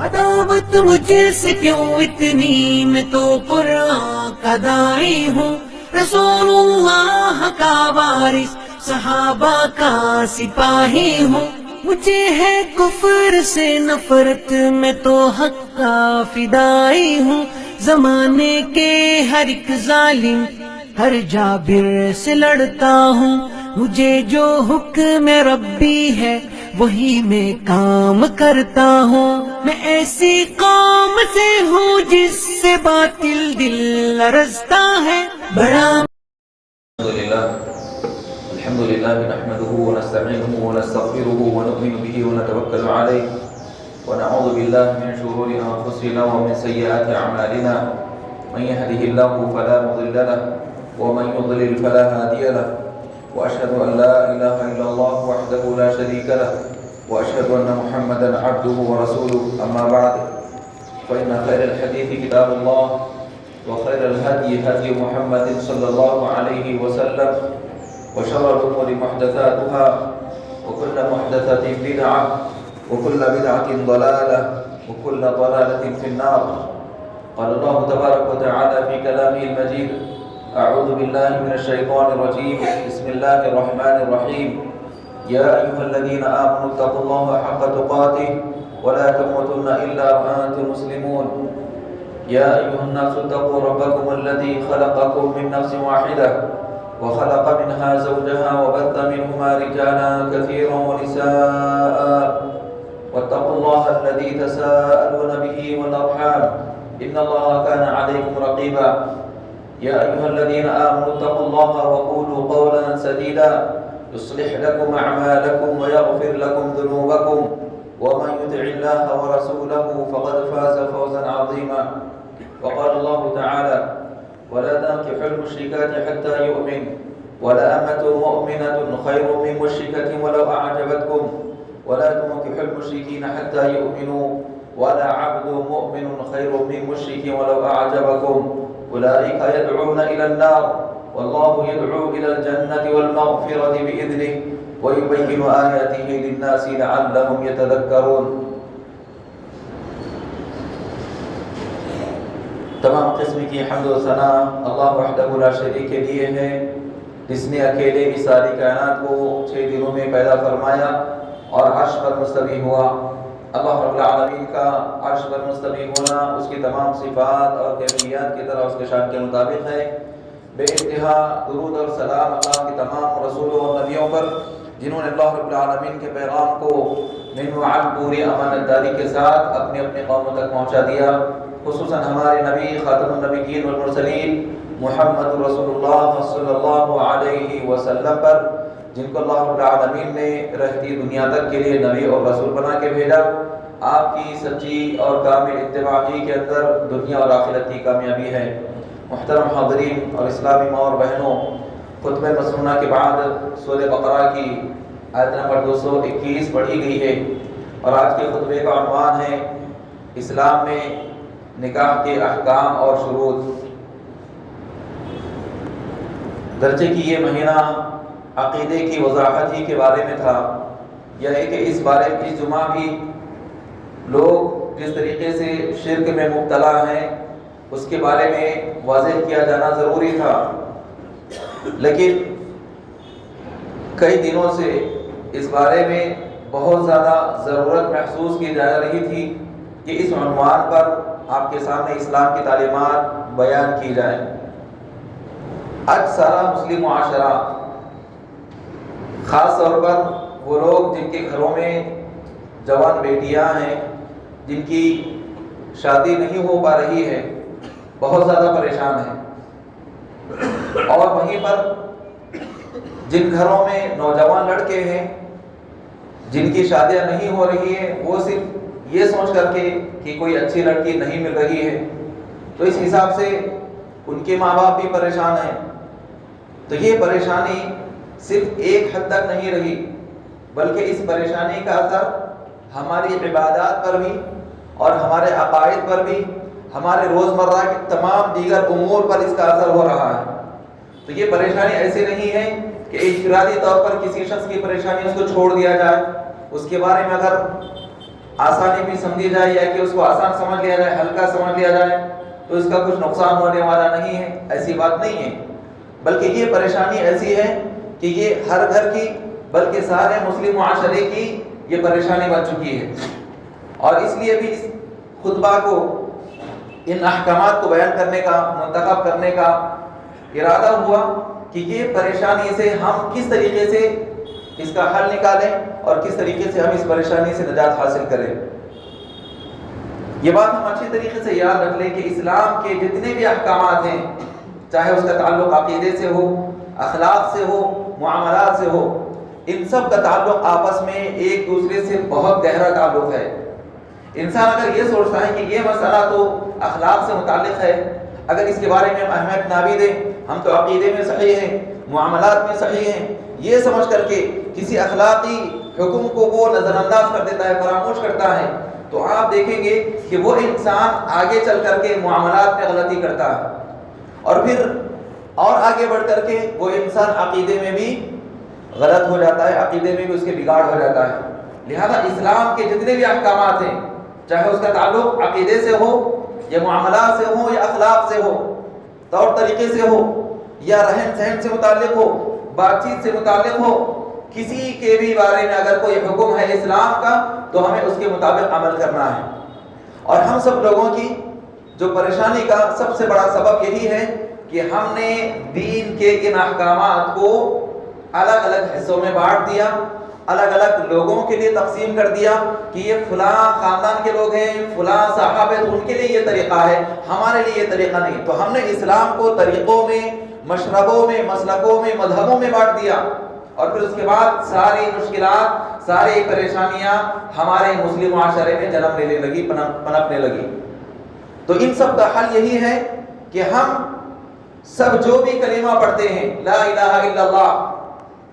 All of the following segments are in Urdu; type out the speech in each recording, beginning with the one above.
عداوت مجھ سے کیوں اتنی، میں تو قرآن کا داعی ہوں، رسول اللہ کا وارث، صحابہ کا سپاہی ہوں، مجھے ہے کفر سے نفرت، میں تو حق کا فدائی ہوں، زمانے کے ہر ایک ظالم ہر جابر سے لڑتا ہوں، مجھے جو حکم ربی ہے وہی میں کام کرتا ہوں، میں ایسی قوم سے ہوں جس سے باطل دل لرزتا ہے، بڑا الحمد لله نحمده ونستعينه ونستغفره ونؤمن به ونتوكل عليه ونعوذ بالله من شرور أنفسنا ومن سيئات أعمالنا، من يهده الله فلا مضل له ومن يضلل فلا هادي له، وأشهد أن لا إله إلا الله وحده لا شريك له، وأشهد أن محمدا عبده ورسوله. أما بعد، فإن خير الحديث كتاب الله، وخير الهدي هدي محمد صلى الله عليه وسلم، وشر الأمور محدثاتها، وكل محدثة بدعة، وكل بدعة ضلالة، وكل ضلالة في النار. قال الله تبارك وتعالى في كلامه المجيد: أعوذ بالله من الشيطان الرجيم، بسم الله الرحمن الرحيم، يا أيها الذين آمنوا اتقوا الله حق تقاته ولا تموتن إلا وأنتم مسلمون. يا أيها الناس اتقوا ربكم الذي خلقكم من نفس واحدة وخلق منها زوجها وبث منهما رجالا كثيرا ونساء، واتقوا الله الذي تساءلون به والأرحام، إن الله كان عليكم رقيبا. يا أيها الذين آمنوا اتقوا الله وقولوا قولا سديدا يصلح لكم أعمالكم ويغفر لكم ذنوبكم، ومن يطع الله ورسوله فقد فاز فوزا عظيما. وقال الله تعالى: ولا تنكحوا المشركات حتى يؤمن، ولأمة مؤمنة خير من مشركة ولو أعجبتكم، ولا تنكحوا المشركين حتى يؤمنوا، ولا عبد مؤمن خير من مشرك ولو أعجبكم، أولئك يدعون إلى النار والله يدعو إلى الجنة والمغفرة بإذنه ويبين آياته للناس لعلهم يتذكرون. تمام قسم کی حمد و ثنا اللہ وحدہ لا شریک کے لیے ہے، جس نے اکیلے بھی ساری کائنات کو 6 دنوں میں پیدا فرمایا اور عرش پر مستوی ہوا. اللہ رب العالمین کا عرش پر مستوی ہونا اس کی تمام صفات اور کیفیات کی طرح اس کے شان کے مطابق ہے. بے انتہا درود اور سلام اللہ کے تمام رسولوں اور نبیوں پر، جنہوں نے اللہ رب العالمین کے پیغام کو من وعد پوری امانت داری کے ساتھ اپنے اپنے قوموں تک پہنچا دیا. خصوصاً ہمارے نبی خاتم النبیین والمرسلین محمد رسول اللہ صلی اللہ علیہ وسلم پر، جن کو اللہ رب العالمین نے رہتی دنیا تک کے لیے نبی اور رسول بنا کے بھیجا. آپ کی سچی اور کامل اتباع کے اندر دنیا اور آخرت کی کامیابی ہے. محترم حاضرین اور اسلامی ماں اور بہنوں، خطبہ مسنونہ کے بعد سورہ بقرہ کی آیت نمبر 221 پڑھی گئی ہے، اور آج کے خطبے کا عنوان ہے اسلام میں نکاح کے احکام اور شروط. درجے کی یہ مہینہ عقیدے کی وضاحت ہی کے بارے میں تھا، یعنی کہ اس بارے میں اس جمعہ بھی لوگ جس طریقے سے شرک میں مبتلا ہیں اس کے بارے میں واضح کیا جانا ضروری تھا. لیکن کئی دنوں سے اس بارے میں بہت زیادہ ضرورت محسوس کی جا رہی تھی کہ اس عنوان پر آپ کے سامنے اسلام کی تعلیمات بیان کی جائیں. آج سارا مسلم معاشرہ، خاص طور پر وہ لوگ جن کے گھروں میں جوان بیٹیاں ہیں، جن کی شادی نہیں ہو پا رہی ہے، بہت زیادہ پریشان ہیں. اور وہیں پر جن گھروں میں نوجوان لڑکے ہیں جن کی شادیاں نہیں ہو رہی ہیں، وہ صرف یہ سوچ کر کے کہ کوئی اچھی لڑکی نہیں مل رہی ہے، تو اس حساب سے ان کے ماں باپ بھی پریشان ہیں. تو یہ پریشانی صرف ایک حد تک نہیں رہی، بلکہ اس پریشانی کا اثر ہماری عبادات پر بھی اور ہمارے عقائد پر بھی، ہمارے روزمرہ کے تمام دیگر امور پر اس کا اثر ہو رہا ہے. تو یہ پریشانی ایسے نہیں ہے کہ انفرادی طور پر کسی شخص کی پریشانی اس کو چھوڑ دیا جائے، اس کے بارے میں اگر آسانی بھی سمجھی جائے یا کہ اس کو آسان سمجھ لیا جائے، ہلکا سمجھ لیا جائے تو اس کا کچھ نقصان ہونے والا نہیں ہے، ایسی بات نہیں ہے، بلکہ یہ پریشانی ایسی ہے کہ یہ ہر گھر کی بلکہ سارے مسلم معاشرے کی یہ پریشانی بن چکی ہے، اور اس لیے بھی اس خطبہ کو، ان احکامات کو بیان کرنے کا، منتخب کرنے کا ارادہ ہوا کہ یہ پریشانی سے ہم کس طریقے سے اس کا حل نکالیں اور کس طریقے سے ہم اس پریشانی سے نجات حاصل کریں۔ یہ بات ہم اچھی طریقے سے یاد رکھ لیں کہ اسلام کے جتنے بھی احکامات ہیں، چاہے اس کا تعلق عقیدے سے ہو، اخلاق سے ہو، معاملات سے ہو، ان سب کا تعلق آپس میں ایک دوسرے سے بہت گہرا تعلق ہے۔ انسان اگر یہ سوچتا ہے کہ یہ مسئلہ تو اخلاق سے متعلق ہے، اگر اس کے بارے میں اہمیت نہ بھی دیں، ہم تو عقیدے میں صحیح ہیں، معاملات میں صحیح ہیں، یہ سمجھ کر کے کسی اخلاقی حکم کو وہ نظر انداز کر دیتا ہے، فراموش کرتا ہے، تو آپ دیکھیں گے کہ وہ انسان آگے چل کر کے معاملات میں غلطی کرتا ہے، اور پھر اور آگے بڑھ کر کے وہ انسان عقیدے میں بھی غلط ہو جاتا ہے، عقیدے میں بھی اس کے بگاڑ ہو جاتا ہے۔ لہذا اسلام کے جتنے بھی احکامات ہیں، چاہے اس کا تعلق عقیدے سے ہو یا معاملات سے ہو یا اخلاق سے ہو، طور طریقے سے ہو یا رہن سہن سے متعلق ہو، بات چیت سے متعلق ہو، کسی کے بھی بارے میں اگر کوئی حکم ہے اسلام کا تو ہمیں اس کے مطابق عمل کرنا ہے۔ اور ہم سب لوگوں کی جو پریشانی کا سب سے بڑا سبب یہی ہے کہ ہم نے دین کے ان احکامات کو الگ الگ حصوں میں بانٹ دیا، الگ الگ لوگوں کے لیے تقسیم کر دیا کہ یہ فلاں خاندان کے لوگ ہیں، فلاں صاحب ہیں، تو ان کے لیے یہ طریقہ ہے، ہمارے لیے یہ طریقہ نہیں۔ تو ہم نے اسلام کو طریقوں میں، مشربوں میں، مسلکوں میں، مذہبوں میں بانٹ دیا، اور پھر اس کے بعد ساری مشکلات، ساری پریشانیاں ہمارے مسلم معاشرے میں جنم لینے لگی، پنپنے لگی۔ تو ان سب کا حل یہی ہے کہ ہم سب جو بھی کلمہ پڑھتے ہیں، لا الہ الا اللہ،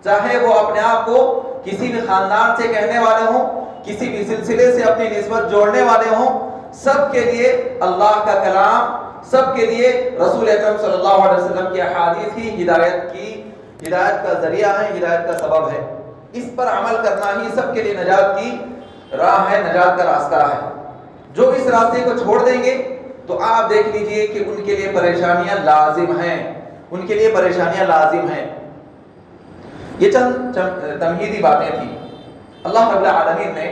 چاہے وہ اپنے آپ کو کسی بھی خاندان سے کہنے والے ہوں، کسی بھی سلسلے سے اپنی نسبت جوڑنے والے ہوں، سب کے لیے اللہ کا کلام، سب کے لیے رسول اکرم صلی اللہ علیہ وسلم کی احادیث ہی ہدایت کا ذریعہ ہے، ہدایت کا سبب ہے۔ اس پر عمل کرنا ہی سب کے لیے نجات کی راہ ہے، نجات کا راستہ ہے۔ جو اس راستے کو چھوڑ دیں گے تو آپ دیکھ لیجئے کہ ان کے لیے پریشانیاں لازم ہیں، ان کے لیے پریشانیاں لازم ہیں۔ یہ چند تمہیدی باتیں تھیں۔ اللہ رب العالمین نے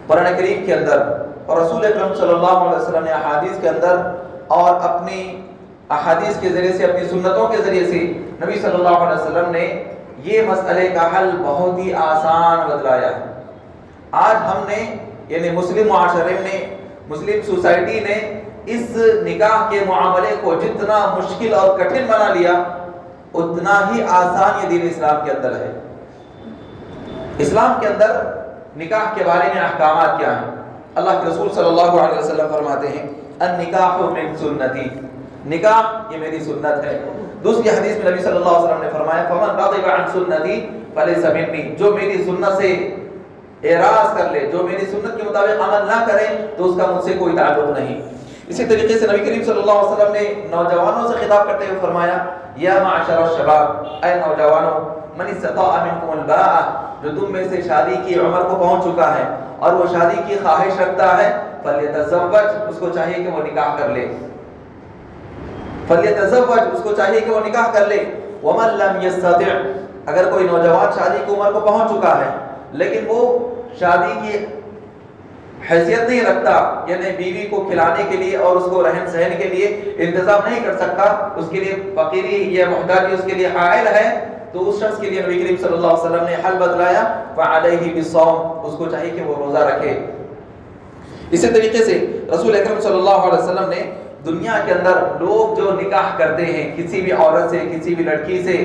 قرآن کریم کے اندر اور رسول اکرم صلی اللہ علیہ وسلم نے احادیث کے اندر اور اپنی احادیث کے ذریعے سے، اپنی سنتوں کے ذریعے سے نبی صلی اللہ علیہ وسلم نے یہ مسئلے کا حل بہت ہی آسان بتلایا ہے۔ آج ہم نے، یعنی مسلم معاشرے نے، مسلم سوسائٹی نے اس نکاح کے معاملے کو جتنا مشکل اور کٹھن بنا لیا، اتنا ہی آسان یہ دین اسلام کے اندر ہے۔ اسلام کے اندر نکاح کے بارے میں احکامات کیا ہیں؟ اللہ کے رسول صلی اللہ علیہ وسلم فرماتے ہیں النکاح من سنتی، نکاح یہ میری سنت ہے۔ دوسری حدیث میں نبی صلی اللہ علیہ وسلم نے فرمایا فمن رغب عن سنتی فلیس منی، جو میری سنت سے اعراض کر لے، جو میری سنت کے مطابق عمل نہ کرے تو اس کا مجھ سے کوئی تعلق نہیں۔ اسی طریقے سے نبی کریم صلی اللہ علیہ وسلم نے نوجوانوں سے خطاب کرتے ہوئے فرمایا یا معاشر الشباب، اے نوجوانوں، من استطاع منکم الباءۃ، جو تم میں سے شادی کی عمر کو پہنچ چکا ہے اور وہ شادی کی خواہش رکھتا ہے، فلیتزوج، اس کو چاہیے کہ وہ نکاح کر لے، فلیتزوج، اس کو چاہیے کہ وہ نکاح کر لے۔ ومن لم یستطع، اگر کوئی نوجوان شادی کی عمر کو پہنچ چکا ہے لیکن وہ شادی کی حیثیت نہیں رکھتا، یعنی بیوی کو کھلانے کے لیے اور اس کو رہن سہن کے لیے انتظام نہیں کر سکتا، اس کے لیے فقیری یا محتاجی اس کے لیے حائل ہے، تو اس شخص کے لیے نبی کریم صلی اللہ علیہ وسلم نے حل بتلایا فعلیہ بالصوم، اس کو چاہیے کہ وہ روزہ رکھے۔ اسی طریقے سے رسول اکرم صلی اللہ علیہ وسلم نے دنیا کے اندر لوگ جو نکاح کرتے ہیں کسی بھی عورت سے، کسی بھی لڑکی سے،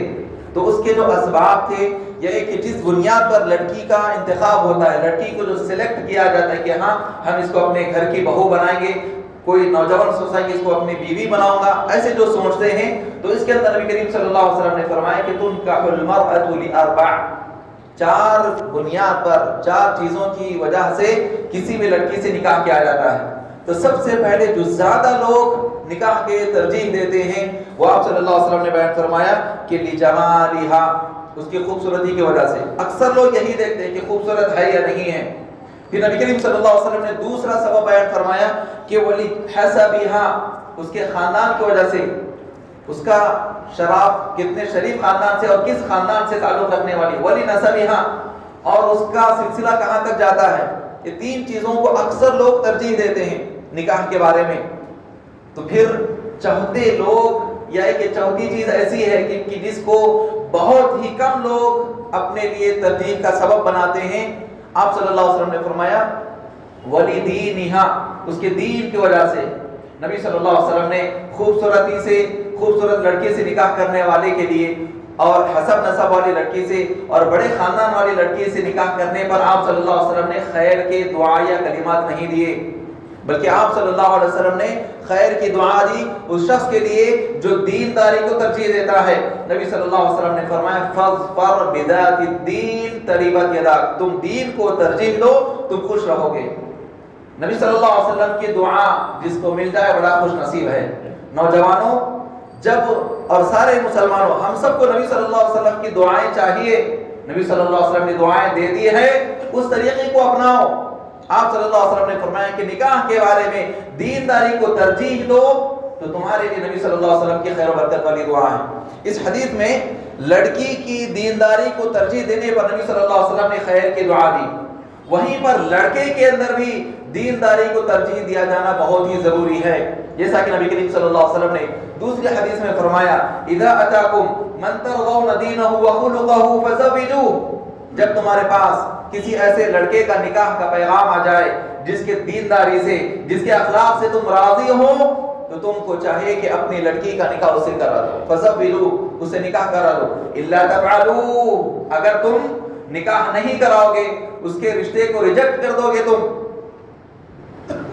تو اس کے جو اسباب تھے، یعنی کہ جس بنیاد پر لڑکی کا انتخاب ہوتا ہے، لڑکی کو جو سلیکٹ کیا جاتا ہے کہ ہاں ہم اس کو اپنے گھر کی بہو بنائیں گے، کوئی نوجوان سوچتا ہے کہ اس کو اپنی بیوی بناؤں گا، ایسے جو سوچتے ہیں، تو اس کے اندر نبی کریم صلی اللہ علیہ وسلم نے فرمایا کہ تنکح المرأة لأربع، چار بنیاد پر، چار چیزوں کی وجہ سے کسی بھی لڑکی سے نکاح کیا جاتا ہے۔ تو سب سے پہلے جو زیادہ لوگ نکاح کے ترجیح دیتے ہیں وہ آپ صلی اللہ علیہ وسلم نے بیان فرمایا کہ لجمالها، اس کی خوبصورتی کی وجہ سے۔ اکثر لوگ یہی دیکھتے ہیں کہ خوبصورت ہے یا نہیں ہے، پھر نبی کریم صلی اللہ علیہ وسلم نے دوسرا سبب بیان فرمایا کہ ولی حسبھا، اس کے خاندان کی وجہ سے، اس کا شراب کتنے شریف خاندان سے اور کس خاندان سے تعلق رکھنے والی، ولی نسبھا، اور اس کا سلسلہ کہاں تک جاتا ہے. یہ تین چیزوں کو اکثر لوگ ترجیح دیتے ہیں نکاح کے بارے میں. تو پھر چوتھے لوگ یا ایک چوتھی چیز ایسی ہے کہ جس کو بہت ہی کم لوگ اپنے لیے ترجیح کا سبب بناتے ہیں. آپ صلی اللہ علیہ وسلم نے فرمایا ولی دینہا، اس کے دین کی وجہ سے. نبی صلی اللہ علیہ وسلم نے خوبصورتی سے، خوبصورت لڑکی سے نکاح کرنے والے کے لیے اور حسب نسب والی لڑکی سے اور بڑے خاندان والی لڑکی سے نکاح کرنے پر آپ صلی اللہ علیہ وسلم نے خیر کے دعا یا کلمات نہیں دیے، بلکہ آپ صلی اللہ علیہ وسلم نے خیر کی دعا دی اس شخص کے لیے جو دینداری کو ترجیح دیتا ہے. نبی صلی اللہ علیہ وسلم نے فرمایا فاظفر بذات الدین تریبت یداک، تم دین کو ترجیح دو تم خوش رہو گے. نبی صلی اللہ علیہ وسلم کی دعا جس کو مل جائے بڑا خوش نصیب ہے. نوجوانوں جب اور سارے مسلمانوں، ہم سب کو نبی صلی اللہ علیہ وسلم کی دعائیں چاہیے. نبی صلی اللہ علیہ وسلم نے دعائیں دے دی ہے، اس طریقے کو اپناؤ. آپ صلی اللہ علیہ وسلم نے فرمایا کہ نکاح کے بارے میں دینداری کو ترجیح دو تو تمہارے لیے نبی صلی اللہ علیہ وسلم کی خیر و برکت والی دعا ہے. اس حدیث میں لڑکی کی دینداری کو ترجیح دینے پر نبی صلی اللہ علیہ وسلم نے خیر کی دعا دی. وہیں پر لڑکے کے اندر بھی دینداری کو ترجیح دیا جانا بہت ہی ضروری ہے، جیسا کہ نبی کریم صلی اللہ علیہ وسلم نے دوسری حدیث میں فرمایا اذا اتاکم من ترضون دینہ وخلقہ فزوجوہ، جب تمہارے پاس کسی ایسے لڑکے کا نکاح کا پیغام آ جائے جس کے دینداری سے، جس کے اخلاق سے تم راضی ہو، تو تم کو چاہیے کہ اپنی لڑکی کا نکاح اسے کرا دو. فزوجوہ، اسے نکاح کرا دو. الا تفعلوا، اگر تم نکاح نہیں کراؤ گے، اس کے رشتے کو ریجیکٹ کر دو گے تم،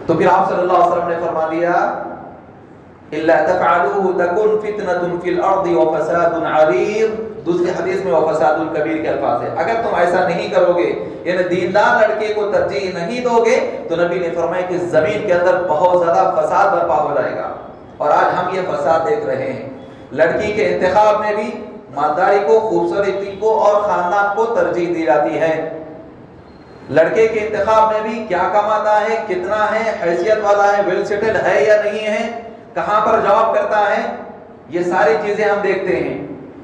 تو پھر آپ صلی اللہ علیہ وسلم نے فرما دیا الا تفعلوه تكن فتنة في الارض وفساد عريض. دوسری حدیث میں وفساد کبیر کے الفاظ ہے. اگر تم ایسا نہیں کرو گے، یعنی دیندار لڑکے کو ترجیح نہیں دو گے، تو نبی نے فرمایا کہ زمین کے اندر بہت زیادہ فساد برپا ہو جائے گا. اور آج ہم یہ فساد دیکھ رہے ہیں. لڑکی کے انتخاب میں بھی مالداری کو، خوبصورتی کو اور خاندان کو ترجیح دی جاتی ہے. لڑکے کے انتخاب میں بھی کیا کماتا ہے، کتنا ہے، حیثیت والا ہے، ویل سیٹلڈ ہے یا نہیں ہے، کہاں پر جاب کرتا ہے، یہ ساری چیزیں ہم دیکھتے ہیں.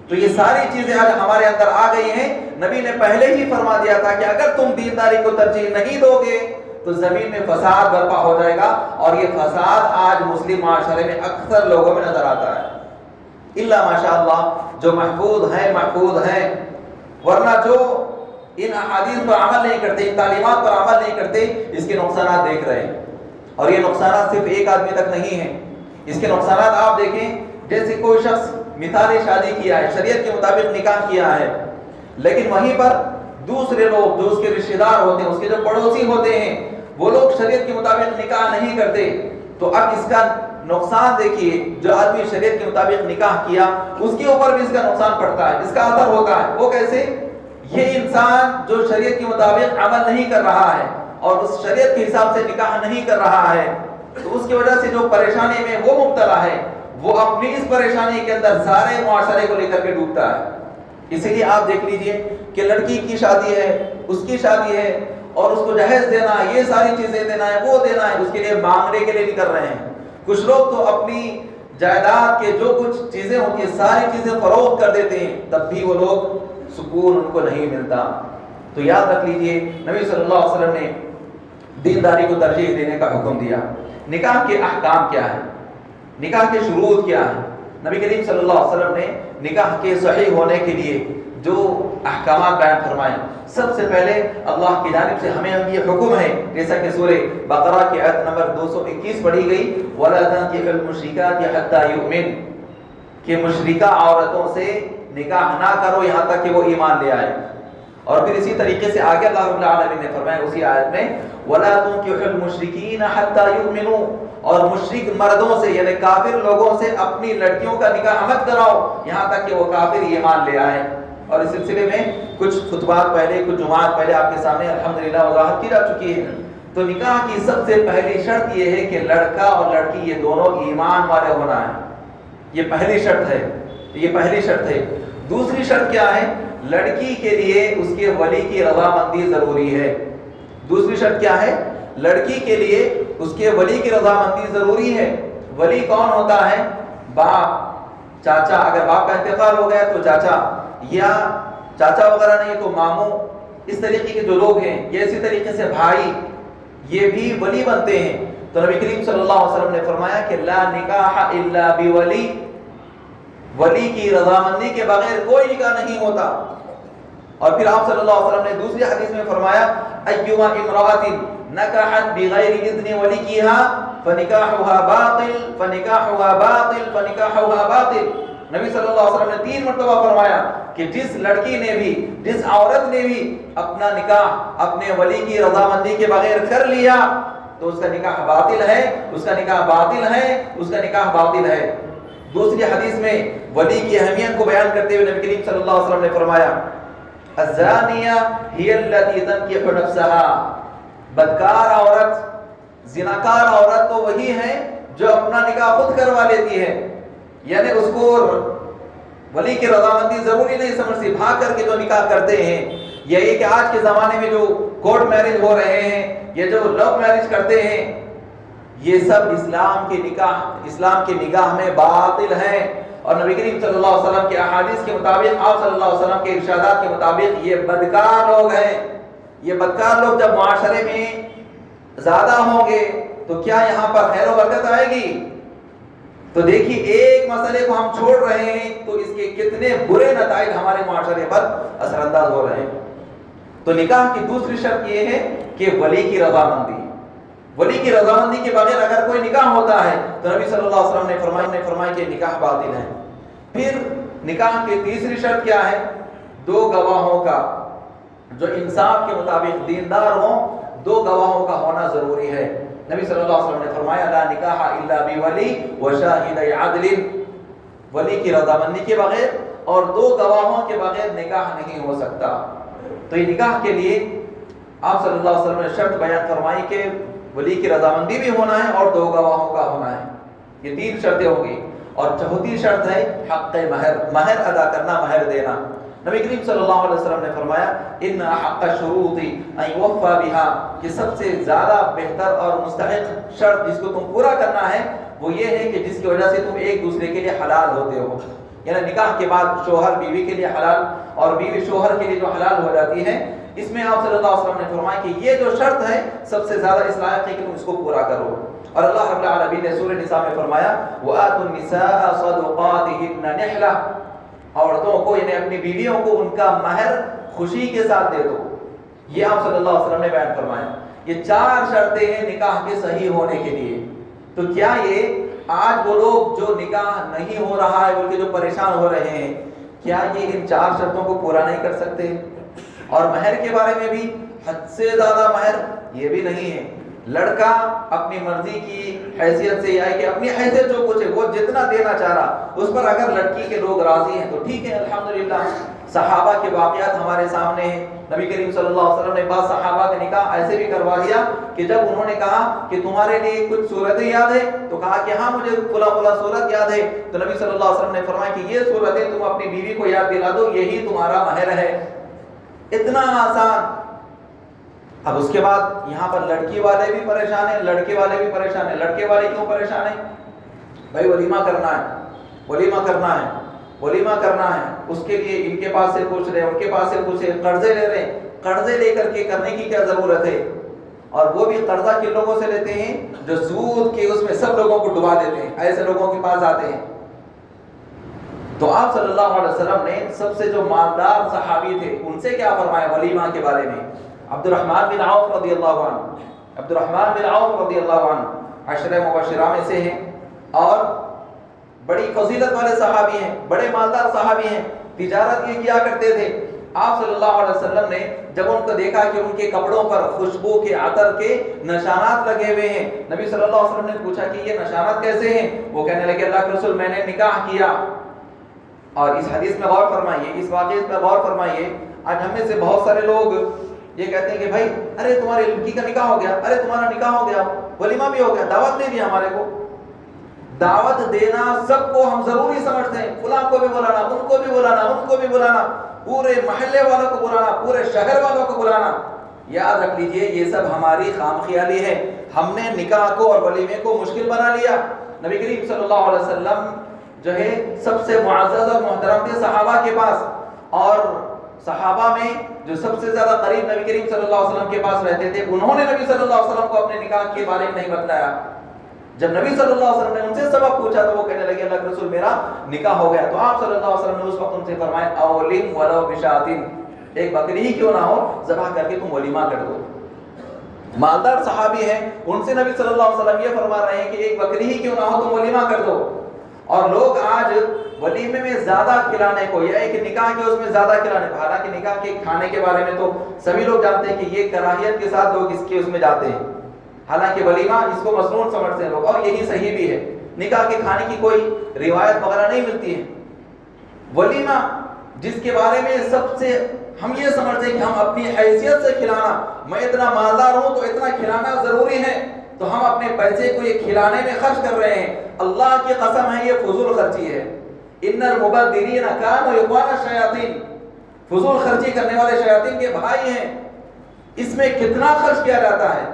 تو یہ ساری چیزیں آج ہمارے اندر آ گئی ہیں. نبی نے پہلے ہی فرما دیا تھا کہ اگر تم دینداری کو ترجیح نہیں دو گے تو زمین میں فساد برپا ہو جائے گا. اور یہ فساد آج مسلم معاشرے میں اکثر لوگوں میں نظر آتا ہے، الا ماشاءاللہ جو محفوظ ہیں. ورنہ جو ان احادیث پر عمل نہیں کرتے، ان تعلیمات پر عمل نہیں کرتے، اس کے نقصانات دیکھ رہے ہیں. اور یہ نقصانات صرف ایک آدمی تک نہیں ہیں. اس کے نقصانات آپ دیکھیں، جیسے کوئی شخص مثالی شادی کیا ہے، شریعت کے مطابق نکاح کیا ہے، لیکن وہیں پر دوسرے لوگ جو اس کے رشتہ دار ہوتے ہیں، اس کے جو پڑوسی ہوتے ہیں، وہ لوگ شریعت کے مطابق نکاح نہیں کرتے. تو اب اس کا نقصان دیکھیے، جو آدمی شریعت کے مطابق نکاح کیا اس کے اوپر بھی اس کا نقصان پڑتا ہے، اس کا اثر ہوتا ہے. وہ کیسے؟ یہ انسان جو شریعت کے مطابق عمل نہیں کر رہا ہے اور اس شریعت کے حساب سے نکاح نہیں کر رہا ہے، تو اس کی وجہ سے جو پریشانی میں وہ مبتلا ہے، وہ اپنی اس پریشانی کے اندر سارے معاشرے کو لے کر کے ڈوبتا ہے. اسی لیے آپ دیکھ لیجئے کہ لڑکی کی شادی ہے، اس کی شادی ہے، اور اس کو جہیز دینا ہے، یہ ساری چیزیں دینا ہے، وہ دینا ہے، اس کے لیے مانگنے کے لیے نہیں کر رہے ہیں. کچھ لوگ تو اپنی جائیداد کے جو کچھ چیزیں ہوتی ہیں ساری چیزیں فروخت کر دیتے ہیں، تب بھی وہ لوگ سکون ان کو نہیں ملتا. تو یاد رکھ لیجئے نبی صلی اللہ علیہ وسلم نے دینداری کو ترجیح دینے کا حکم دیا. نکاح کے احکام کیا ہے، نکاح کے شروط کیا ہے؟ نبی کریم صلی اللہ علیہ وسلم نے نکاح کے صحیح ہونے کے لیے جو احکامات بیان فرمائے، سب سے پہلے اللہ کی جانب سے ہمیں یہ حکم ہے، جیسا کہ سورہ بقرہ کی آیت نمبر 221 پڑھی گئی، وَلَا تَنكِحُوا الْمُشْرِكَاتِ حَتَّى يُؤْمِنْ، کہ مشرکہ عورتوں سے نکاح نہ کرو یہاں تک کہ وہ ایمان لے آئے. اور پھر اسی طریقے سے آگے اللہ رب العالمین نے فرمایا اسی آیت میں وَلَا تُنكِحُوا الْمُشْرِكِينَ حَتَّى يُؤْمِنُوا، اور مشرک مردوں سے یعنی کافر لوگوں سے اپنی لڑکیوں کا نکاح مت کراؤ یہاں تک کہ وہ کافر ایمان لے آئے. اور اس سلسلے میں کچھ خطبات پہلے، کچھ جمعات پہلے آپ کے سامنے الحمدللہ وضاحت کی جا چکی ہے. تو نکاح کی سب سے پہلی شرط یہ ہے کہ لڑکا اور لڑکی یہ دونوں ایمان والے ہونا ہے. یہ پہلی شرط ہے، یہ پہلی شرط ہے. دوسری شرط کیا ہے؟ لڑکی کے لیے اس کے ولی کی رضامندی ضروری ہے. دوسری شرط کیا ہے؟ لڑکی کے لیے اس کے ولی کی رضامندی ضروری ہے۔ ولی کون ہوتا ہے؟ باپ، چاچا، اگر باپ کا انتقال ہو گیا تو چاچا، یا چاچا وغیرہ نہیں تو ماموں، اس طریقے کے جو لوگ ہیں، یہ اسی طریقے سے بھائی، یہ بھی ولی بنتے ہیں۔ تو نبی کریم صلی اللہ علیہ وسلم نے فرمایا کہ لا نکاح الا بولی، ولی کی رضامندی کے بغیر کوئی نکاح نہیں ہوتا۔ اور پھر آپ صلی اللہ علیہ وسلم نے دوسری حدیث میں فرمایا ایما امرأۃ نکحت بغیر اذن ولیها فنکاحها باطل فنکاحها باطل فنکاحها باطل۔ نبی صلی اللہ علیہ وسلم نے 3 مرتبہ فرمایا کہ جس لڑکی نے بھی، جس عورت نے بھی اپنا نکاح اپنے ولی کی رضامندی کے بغیر کر لیا تو اس کا نکاح باطل ہے، اس کا نکاح باطل ہے، اس کا نکاح باطل ہے۔ دوسری حدیث میں ولی کی اہمیت کو بیان کرتے ہوئے نبی کریم صلی اللہ علیہ وسلم نے فرمایا الزانیہ ہی التی تنکح نفسها، بدکار عورت، زناکار عورت تو وہی ہے جو اپنا نکاح خود کروا لیتی ہے، یعنی اس کو ولی کی رضامندی ضروری نہیں سمجھتی، بھاگ کر کے جو نکاح کرتے ہیں۔ یہی کہ آج کے زمانے میں جو کورٹ میرج ہو رہے ہیں، یہ جو لو میرج کرتے ہیں، یہ سب اسلام کی نگاہ میں باطل ہے۔ اور نبی کریم صلی اللہ علیہ وسلم کے احادیث کے مطابق، آپ صلی اللہ علیہ وسلم کے ارشادات کے مطابق یہ بدکار لوگ ہیں۔ یہ بدکار لوگ جب معاشرے میں زیادہ ہوں گے تو کیا یہاں پر خیر و برکت آئے گی؟ تو دیکھیے ایک مسئلے کو ہم چھوڑ رہے ہیں تو اس کے کتنے برے نتائج ہمارے معاشرے پر اثر انداز ہو رہے ہیں۔ تو نکاح کی دوسری شرط یہ ہے کہ ولی کی رضامندی، ولی کی رضامندی کے بغیر اگر کوئی نکاح ہوتا ہے تو نبی صلی اللہ علیہ وسلم نے فرمایا کہ نکاح باطل ہے۔ پھر نکاح کی تیسری شرط کیا ہے؟ 2 گواہوں کا، جو انصاف کے مطابق دیندار ہوں، 2 گواہوں کا ہونا ضروری ہے۔ نبی صلی اللہ علیہ وسلم نے فرمایا لا نکاح الا بولی وشاہدی عدل، ولی کی رضامندی کے بغیر اور 2 گواہوں کے بغیر نکاح نہیں ہو سکتا۔ تو یہ نکاح کے لیے آپ صلی اللہ علیہ وسلم نے شرط بیان فرمائی کہ ولی کی رضامندی بھی ہونا ہے اور 2 گواہوں کا ہونا ہے۔ یہ 3 شرطیں ہوں گی۔ اور چوتھی شرط ہے حق مہر، مہر ادا کرنا، مہر دینا۔ نبی کریم صلی اللہ علیہ وسلم نے فرمایا ان حق الشروط ان یوفى بها، کہ سب سے زیادہ بہتر اور مستحق شرط جس کو تم پورا کرنا ہے وہ یہ ہے کہ جس کی وجہ سے تم ایک دوسرے کے لیے حلال ہوتے ہو، یعنی نکاح کے بعد شوہر بیوی کے لیے حلال اور بیوی شوہر کے لیے جو حلال ہو جاتی ہے۔ اس میں آپ صلی اللہ علیہ وسلم نے فرمایا کہ یہ جو شرط ہے سب سے زیادہ اس لائق ہے کہ تم اس کو پورا کرو۔ اور اللہ رب العالمین نے سورہ نساء میں فرمایا وَآتُوا النِّسَاءَ صَدُقَاتِهِنَّ نِحْلَةً، عورتوں کو یعنی اپنی بیویوں کو ان کا مہر خوشی کے ساتھ دے دو۔ یہ آپ صلی اللہ علیہ وسلم نے بیان فرمایا۔ یہ 4 شرطیں ہیں نکاح کے صحیح ہونے کے لیے۔ تو کیا یہ آج وہ لوگ جو نکاح نہیں ہو رہا ہے بلکہ جو پریشان ہو رہے ہیں، کیا یہ ان 4 شرطوں کو پورا نہیں کر سکتے؟ اور مہر کے بارے میں بھی حد سے زیادہ مہر یہ بھی نہیں ہے۔ لڑکا اپنی مرضی کی حیثیت سے یا کہ اپنی حیثیت جو کچھ ہے وہ جتنا دینا چاہ رہا اس پر اگر لڑکی کے لوگ راضی ہیں تو ٹھیک ہے، الحمدللہ۔ صحابہ کے واقعات ہمارے سامنے ہیں۔ نبی کریم صلی اللہ علیہ وسلم نے بعض صحابہ کا نکاح ایسے بھی کروا دیا کہ جب انہوں نے کہا کہ تمہارے لیے کچھ صورتیں یاد ہے تو کہا کہ ہاں مجھے فلاں صورت یاد ہے، تو نبی صلی اللہ علیہ وسلم نے فرمایا کہ یہ صورتیں تم اپنی بیوی کو یاد دلا دو، یہی تمہارا مہر ہے۔ اتنا آسان۔ اب اس کے بعد یہاں پر لڑکی والے بھی پریشان ہیں، لڑکے والے بھی پریشان ہیں۔ لڑکے والے کیوں پریشان ہیں؟ بھائی ولیمہ کرنا ہے، ولیمہ کرنا ہے، ولیمہ کرنا ہے، اس کے لیے ان کے پاس سے پوچھ رہے ہیں، ان کے پاس سے پوچھ رہے ہیں، قرضے لے رہے ہیں۔ قرضے لے کر کے کرنے کی کیا ضرورت ہے؟ اور وہ بھی قرضہ کن لوگوں سے لیتے ہیں جو سود کے اس میں سب لوگوں کو ڈبا دیتے ہیں، ایسے لوگوں کے پاس آتے ہیں۔ تو آپ صلی اللہ علیہ وسلم نے سب سے جو مالدار صحابی تھے ان سے کیا فرمایا ولیمہ کے بارے میں؟ عبد الرحمن بن عوف رضی اللہ عنہ، عبد الرحمن بن عوف رضی اللہ عنہ عشرہ مبشرہ میں سے ہیں اور بڑی فضیلت والے صحابی ہیں، بڑے مالدار صحابی ہیں، تجارت یہ کیا کرتے تھے۔ آپ صلی اللہ علیہ وسلم نے جب ان کو دیکھا کہ ان کے کپڑوں پر خوشبو کے عطر کے نشانات لگے ہوئے ہیں، نبی صلی اللہ علیہ وسلم نے پوچھا کہ یہ نشانات کیسے ہیں؟ وہ کہنے لگے اللہ کے رسول میں نے نکاح کیا۔ اور اس حدیث میں غور فرمائیے، اس واقعے میں غور فرمائیے۔ آج ہم میں سے بہت سارے لوگ یہ کہتے ہیں کہ بھائی ارے تمہاری لڑکی کا نکاح ہو گیا، ارے تمہارا نکاح ہو گیا، ولیمہ بھی ہو گیا، دعوت نہیں دی ہمارے کو۔ دعوت دینا سب کو ہم ضروری سمجھتے ہیں، فلاں کو بھی بلانا، ان کو بھی بلانا، ان کو بھی بلانا، پورے محلے والوں کو بلانا، پورے شہر والوں کو بلانا، یاد رکھ لیجئے یہ سب ہماری خام خیالی ہے. ہم نے نکاح کو اور ولیمے کو مشکل بنا لیا. نبی کریم صلی اللہ علیہ وسلم جو ہے سب سے معزز اور محترم تھے صحابہ کے پاس, اور صحابہ میں جو سب سے زیادہ قریب نبی کریم صلی اللہ علیہ وسلم کے پاس رہتے تھے, انہوں نے نبی صلی اللہ علیہ وسلم کو اپنے نکاح کے بارے میں نہیں بتلایا. جب نبی صلی اللہ علیہ وسلم نے ان سے سبب پوچھا تو وہ کہنے لگے اللہ کے رسول میرا نکاح ہو گیا. تو آپ صلی اللہ علیہ وسلم نے اس وقت ان سے فرمایا اولم ولو بشاتن, ایک بکری ہی کیوں نہ ہو ذبح کر کے تم ولیمہ کر دو. مالدار صحابی ہیں, ان سے نبی صلی اللہ علیہ وسلم یہ فرما رہے ہیں کہ ایک بکری ہی کیوں نہ ہو تم ولیمہ کر دو. اور لوگ آج ولیمے میں زیادہ کھلانے کو, یا ایک نکاح کے اس میں زیادہ کھلانے کو, حالانکہ نکاح کے کھانے کے بارے میں تو سبھی لوگ جانتے ہیں کہ یہ کراہیت کے ساتھ لوگ اس کے اس میں جاتے ہیں, حالانکہ ولیمہ اس کو مسنون سمجھتے ہیں لوگ, اور یہی صحیح بھی ہے. نکاح کے کھانے کی کوئی روایت وغیرہ نہیں ملتی ہے. ولیمہ جس کے بارے میں سب سے ہم یہ سمجھتے ہیں کہ ہم اپنی حیثیت سے کھلانا, میں اتنا مالدار ہوں تو اتنا کھلانا ضروری ہے, تو ہم اپنے پیسے کو یہ کھلانے میں خرچ کر رہے ہیں. اللہ کی قسم ہے یہ فضول خرچی ہے. ان المبذرین کانوا اخوان الشیاطین, فضول خرچی کرنے والے شیاطین کے بھائی ہیں. اس میں کتنا خرچ کیا جاتا ہے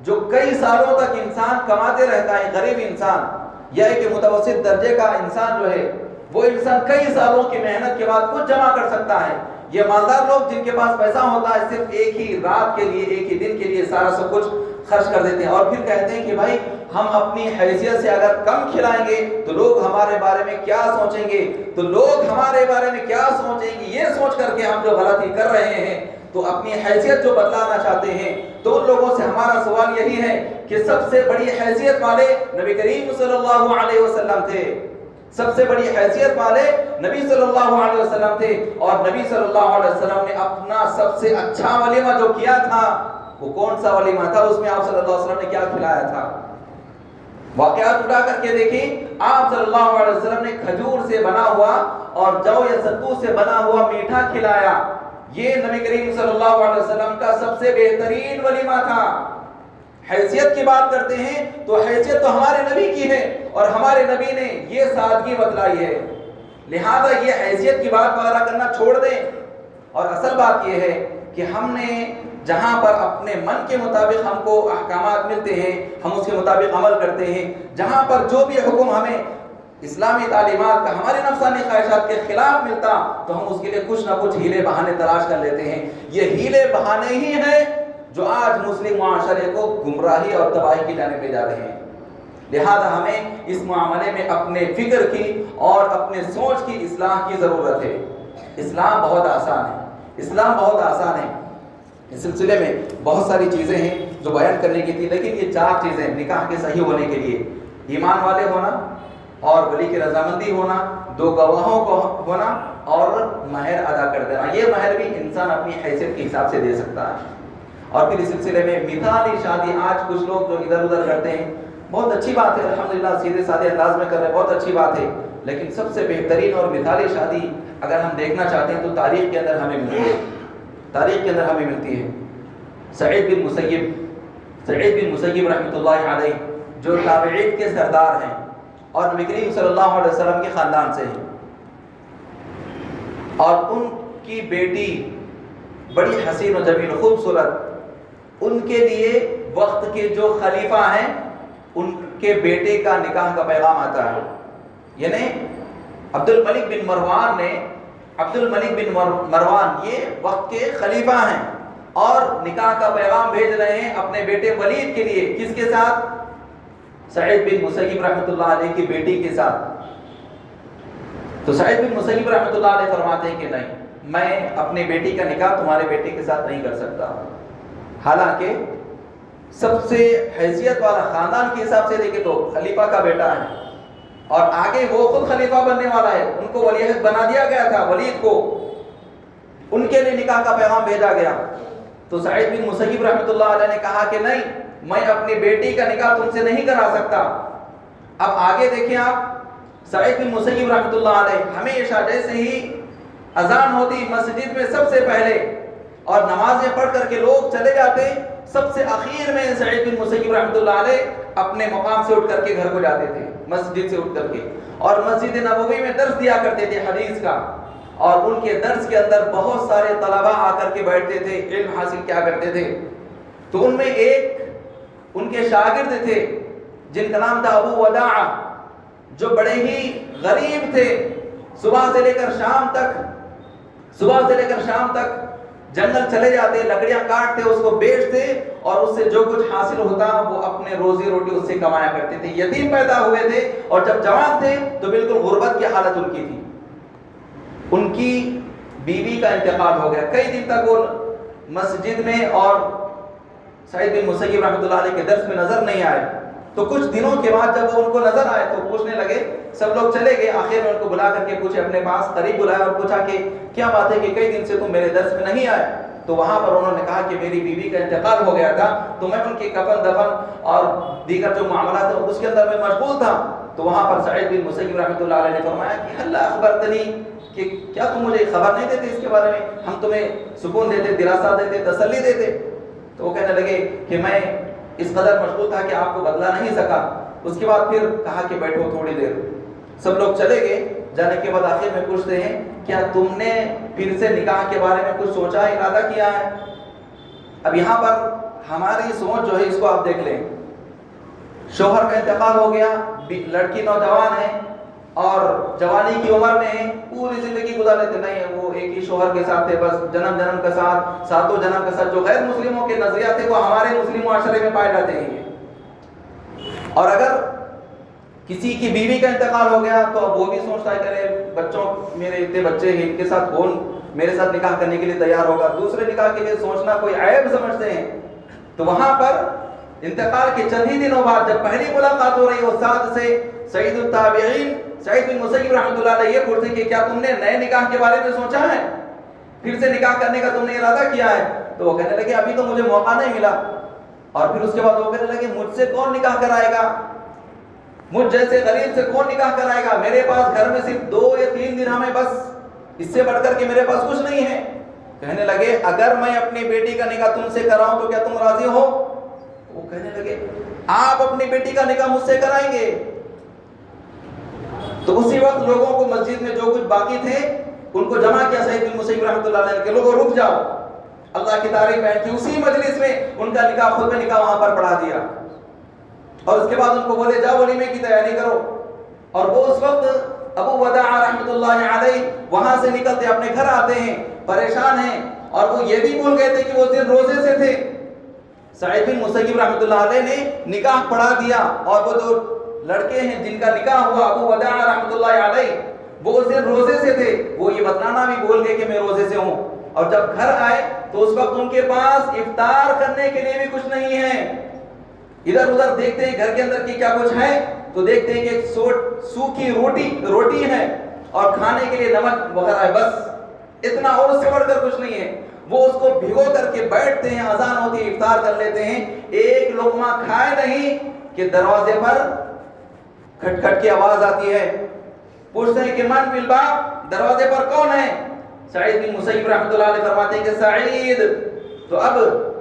جو کئی سالوں تک انسان کماتے رہتا ہے. غریب انسان یا ایک متوسط درجے کا انسان جو ہے وہ انسان کئی سالوں کی محنت کے بعد کچھ جمع کر سکتا ہے. یہ مالدار لوگ جن کے پاس پیسہ ہوتا ہے صرف ایک ہی رات کے لیے, ایک ہی دن کے لیے سارا سب کچھ خرچ کر دیتے ہیں, اور پھر کہتے ہیں کہ بھائی ہم اپنی حیثیت سے اگر کم کھلائیں گے تو لوگ ہمارے بارے میں کیا سوچیں گے, تو لوگ ہمارے بارے میں کیا سوچیں گے, یہ سوچ کر کے ہم جو غلطی کر رہے ہیں, تو اپنی حیثیت جو بدلانا چاہتے ہیں, تو ان لوگوں سے ہمارا سوال یہی ہے کہ سب سے بڑی حیثیت والے نبی کریم صلی اللہ علیہ وسلم تھے. سب سے بڑی حیثیت والے نبی صلی اللہ علیہ وسلم تھے, اور نبی صلی اللہ علیہ وسلم نے اپنا سب سے اچھا ولیمہ جو کیا تھا وہ کون سا ولیمہ تھا, اس میں آپ صلی اللہ علیہ وسلم نے کیا کھلایا تھا. واقعات اٹھا کر کے دیکھیں, آپ صلی اللہ علیہ وسلم نے کھجور سے بنا ہوا اور جو یا ستو سے بنا ہوا میٹھا کھلایا. یہ نبی کریم صلی اللہ علیہ وسلم کا سب سے بہترین ولیمہ تھا. حیثیت کی بات کرتے ہیں تو حیثیت تو ہمارے نبی کی ہے, اور ہمارے نبی نے یہ سادگی بتلائی ہے, لہذا یہ حیثیت کی بات وغیرہ کرنا چھوڑ دیں. اور اصل بات یہ ہے کہ ہم نے جہاں پر اپنے من کے مطابق ہم کو احکامات ملتے ہیں ہم اس کے مطابق عمل کرتے ہیں, جہاں پر جو بھی حکم ہمیں اسلامی تعلیمات کا ہمارے نفسانی خواہشات کے خلاف ملتا تو ہم اس کے لیے کچھ نہ کچھ ہیلے بہانے تلاش کر لیتے ہیں. یہ ہیلے بہانے ہی ہیں جو آج مسلم معاشرے کو گمراہی اور تباہی کی جانب لے جا رہے ہیں. لہذا ہمیں اس معاملے میں اپنے فکر کی اور اپنے سوچ کی اصلاح کی ضرورت ہے. اسلام بہت آسان ہے, اسلام بہت آسان ہے. اس سلسلے میں بہت ساری چیزیں ہیں جو بیان کرنے کی تھی, لیکن یہ 4 چیزیں نکاح کے صحیح ہونے کے لیے: ایمان والے ہونا, اور ولی کی رضامندی ہونا, 2 گواہوں کو ہونا, اور مہر ادا کر دینا. یہ مہر بھی انسان اپنی حیثیت کے حساب سے دے سکتا ہے. اور پھر اس سلسلے میں مثالی شادی, آج کچھ لوگ جو ادھر ادھر کرتے ہیں, بہت اچھی بات ہے, الحمدللہ سیدھے سادے انداز میں کر رہے ہیں, بہت اچھی بات ہے, لیکن سب سے بہترین اور مثالی شادی اگر ہم دیکھنا چاہتے ہیں تو تاریخ کے اندر ہمیں ملتی ہے. تاریخ کے اندر ہمیں ملتی ہے. سعید بن مسیب رحمۃ اللہ علیہ جو تابعین کے سردار ہیں اور نبی کریم صلی اللہ علیہ وسلم کے خاندان سے ہیں, اور ان کی بیٹی بڑی حسین و جمیل خوبصورت, ان کے لیے وقت کے جو خلیفہ ہیں ان کے بیٹے کا نکاح کا پیغام آتا ہے. یعنی عبد الملک بن مروان یہ وقت کے خلیفہ ہیں اور نکاح کا پیغام بھیج رہے ہیں اپنے بیٹے ولید کے لیے. کس کے ساتھ؟ سعید بن مسیب رحمۃ اللہ علیہ کی بیٹی کے ساتھ. تو سعید بن مسیب رحمۃ اللہ علیہ فرماتے ہیں کہ نہیں, میں اپنی بیٹی کا نکاح تمہارے بیٹے کے ساتھ نہیں کر سکتا. حالانکہ سب سے حیثیت والا خاندان کے حساب سے دیکھیں تو خلیفہ کا بیٹا ہے, اور آگے وہ خود خلیفہ بننے والا ہے. ان کو ولی عہد بنا دیا گیا تھا, ولید کو ان کے لیے نکاح کا پیغام بھیجا گیا. تو سعید بن مسیب رحمۃ اللہ علیہ نے کہا کہ نہیں, میں اپنی بیٹی کا نکاح تم سے نہیں کرا سکتا. اب آگے دیکھیں آپ, سعید بن مسیب رحمۃ اللہ علیہ ہمیشہ جیسے ہی اذان ہوتی مسجد میں سب سے پہلے اور نمازیں پڑھ کر کے لوگ چلے جاتے, سب سے اخیر میں سعید بن مسیب رحمۃ اللہ علیہ اپنے مقام سے اٹھ کر کے گھر کو جاتے تھے, مسجد سے اٹھ کر کے, اور مسجد نبوی میں درس دیا کرتے تھے حدیث کا. اور ان کے درس کے اندر بہت سارے طلباء آ کر کے بیٹھتے تھے، علم حاصل کیا کرتے تھے۔ تو ان میں ایک ان کے شاگرد تھے جن کا نام تھا ابو وداع، جو بڑے ہی غریب تھے، صبح سے لے کر شام تک جنگل چلے جاتے، لکڑیاں کاٹتے، اس کو بیچتے اور اس سے جو کچھ حاصل ہوتا وہ اپنے روزی روٹی اس سے کمایا کرتے تھے۔ یتیم پیدا ہوئے تھے اور جب جوان تھے تو بالکل غربت کی حالت ان کی تھی۔ ان کی بیوی کا انتقال ہو گیا، کئی دن تک وہ مسجد میں اور سعید بن مسیب رحمۃ اللہ علیہ کے درس میں نظر نہیں آئے۔ تو کچھ دنوں کے بعد جب وہ ان کو نظر آئے تو پوچھنے لگے، سب لوگ چلے گئے، آخر میں ان کو بلا کر کے پوچھے، اپنے پاس قریب بلایا اور پوچھا کہ کیا بات ہے کہ کئی دن سے تم میرے درس میں نہیں آئے؟ تو وہاں پر انہوں نے کہا کہ میری بیوی کا انتقال ہو گیا تھا، تو میں ان کی کفن دفن اور دیگر جو معاملات ہیں اس کے اندر میں مشغول تھا۔ تو وہاں پر سعید بن مسیب رحمۃ اللہ علیہ نے فرمایا کہ اللہ اخبرتنی، کہ کیا تم مجھے خبر نہیں دیتے اس کے بارے میں؟ ہم تمہیں سکون دیتے، دلاسا دیتے، تسلی دیتے۔ تو وہ کہنے لگے کہ میں اس قدر مشغول تھا کہ آپ کو بتلا نہیں سکا۔ اس کے بعد پھر کہا کہ بیٹھو تھوڑی دیر، سب لوگ چلے گئے۔ جانے کے بعد آخر میں پوچھتے ہیں کیا تم نے پھر سے نکاح کے بارے میں کچھ سوچا، ارادہ کیا ہے؟ اب یہاں پر ہماری سوچ جو ہے اس کو آپ دیکھ لیں، شوہر کا انتقال ہو گیا، لڑکی نوجوان ہے اور جوانی کی عمر میں ہے، پوری زندگی گزار لیتے نہیں ہے، وہ ایک ہی شوہر کے ساتھ ہے، بس جنم کا ساتھ، ساتوں جنم کا ساتھ، جو غیر مسلموں کے نظریات ہیں وہ ہمارے مسلم معاشرے میں پائے جاتے ہیں۔ اور اگر کسی کی بیوی کا انتقال ہو گیا تو اب وہ بھی سوچتا ہے کہ ارے بچوں، میرے اتنے بچے ہیں، ان کے ساتھ کون میرے ساتھ نکاح کرنے کے لیے تیار ہوگا؟ دوسرے نکاح کے لیے سوچنا کوئی عیب سمجھتے ہیں۔ تو وہاں پر انتقال کے چند ہی دنوں بعد جب پہلی ملاقات ہو رہی ہے استاد سے، سعید التابعین سعید بن مسیب رحمۃ اللہ علیہ یہ پوچھتے کہ کیا تم نے نئے نکاح کے بارے میں سوچا ہے، پھر سے نکاح کرنے کا تم نے ارادہ کیا ہے؟ تو وہ کہنے لگے ابھی تو مجھے موقع نہیں ملا۔ اور پھر اس کے بعد وہ کہنے لگے مجھ سے کون نکاح کرائے گا، مجھ جیسے غریب سے کون نکاح کرائے گا؟ میرے پاس گھر میں صرف 2 یا 3 دن ہمیں، بس اس سے بڑھ کر کے میرے پاس کچھ نہیں ہے۔ کہنے لگے اگر میں اپنی بیٹی کا نکاح تم سے کراؤں تو کیا تم راضی ہو؟ وہ کہنے لگے آپ اپنی بیٹی کا نکاح مجھ سے کرائیں گے؟ تو اسی وقت لوگوں کو مسجد میں جو کچھ باقی تھے ان کو جمع کیا سعید بن مسیب رحمۃ اللہ علیہ کہ لوگوں رک جاؤ، اللہ کی تعریف بیان کی۔ اسی مجلس میں ان کا نکاح، خود میں نکاح وہاں پر پڑھا دیا اور اس کے بعد ان کو بولے جاؤ ولیمے کی تیاری کرو۔ اور وہ اس وقت ابو وداع رحمۃ اللہ علیہ وہاں سے نکلتے اپنے گھر آتے ہیں، پریشان ہیں، اور وہ یہ بھی بھول گئے تھے کہ وہ اس دن روزے سے تھے۔ سعید بن مسیب رحمۃ اللہ علیہ نے نکاح پڑھا دیا اور وہ جو لڑکے ہیں جن کا نکاح ہوا ابو وداع رحمۃ اللہ علیہ، وہ اس دن روزے سے تھے، وہ یہ بتلانا بھی بھول گئے کہ میں روزے سے ہوں۔ اور جب گھر آئے تو اس وقت ان کے پاس افطار کرنے کے لیے بھی کچھ نہیں ہے۔ ادھر ادھر دیکھتے ہیں گھر کے اندر کی کیا کچھ ہے تو دیکھتے ہیں کہ ایک سوکھی روٹی ہے اور کھانے کے لیے نمک وغیرہ ہے، بس اتنا، اور اس سے بڑھ کر کچھ نہیں ہے۔ وہ اس کو بھگو کر کے بیٹھتے ہیں، اذان ہوتی ہے، افطار کر لیتے ہیں، ایک لقمہ کھائے نہیں کہ دروازے پر کھٹ کھٹ کی آواز آتی ہے۔ پوچھتے ہیں کہ من فی الباب، دروازے پر کون ہے؟ سعید بن مسیب رحمۃ اللہ علیہ فرماتے ہیں کہ سعید۔ تو اب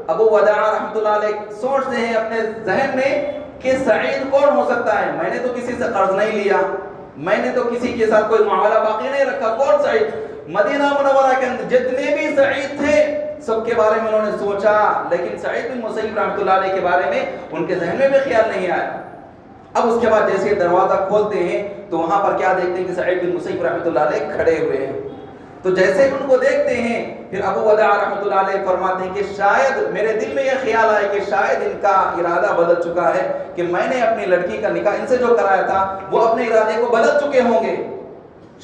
ابو وداع رحمۃ اللہ علیہ سوچتے ہیں اپنے ذہن میں کہ سعید کون ہو سکتا ہے؟ میں نے تو کسی سے قرض نہیں لیا، میں نے تو کسی کے ساتھ کوئی معاملہ باقی نہیں رکھا، کون سعید؟ مدینہ منورہ کے اندر جتنے بھی سعید تھے سب کے بارے میں انہوں نے سوچا، لیکن سعید بن مسیب رحمۃ اللہ علیہ کے بارے میں ان کے ذہن میں بھی خیال نہیں آیا۔ اب اس کے بعد جیسے دروازہ کھولتے ہیں تو وہاں پر کیا دیکھتے ہیں کہ سعید بن مسیب رحمۃ اللہ علیہ کھڑے ہوئے ہیں۔ تو جیسے ان کو دیکھتے ہیں پھر ابو وداع رحمۃ اللہ علیہ فرماتے ہیں کہ شاید میرے دل میں یہ خیال آیا کہ شاید ان کا ارادہ بدل چکا ہے، کہ میں نے اپنی لڑکی کا نکاح ان سے جو کرایا تھا وہ اپنے ارادے کو بدل چکے ہوں گے،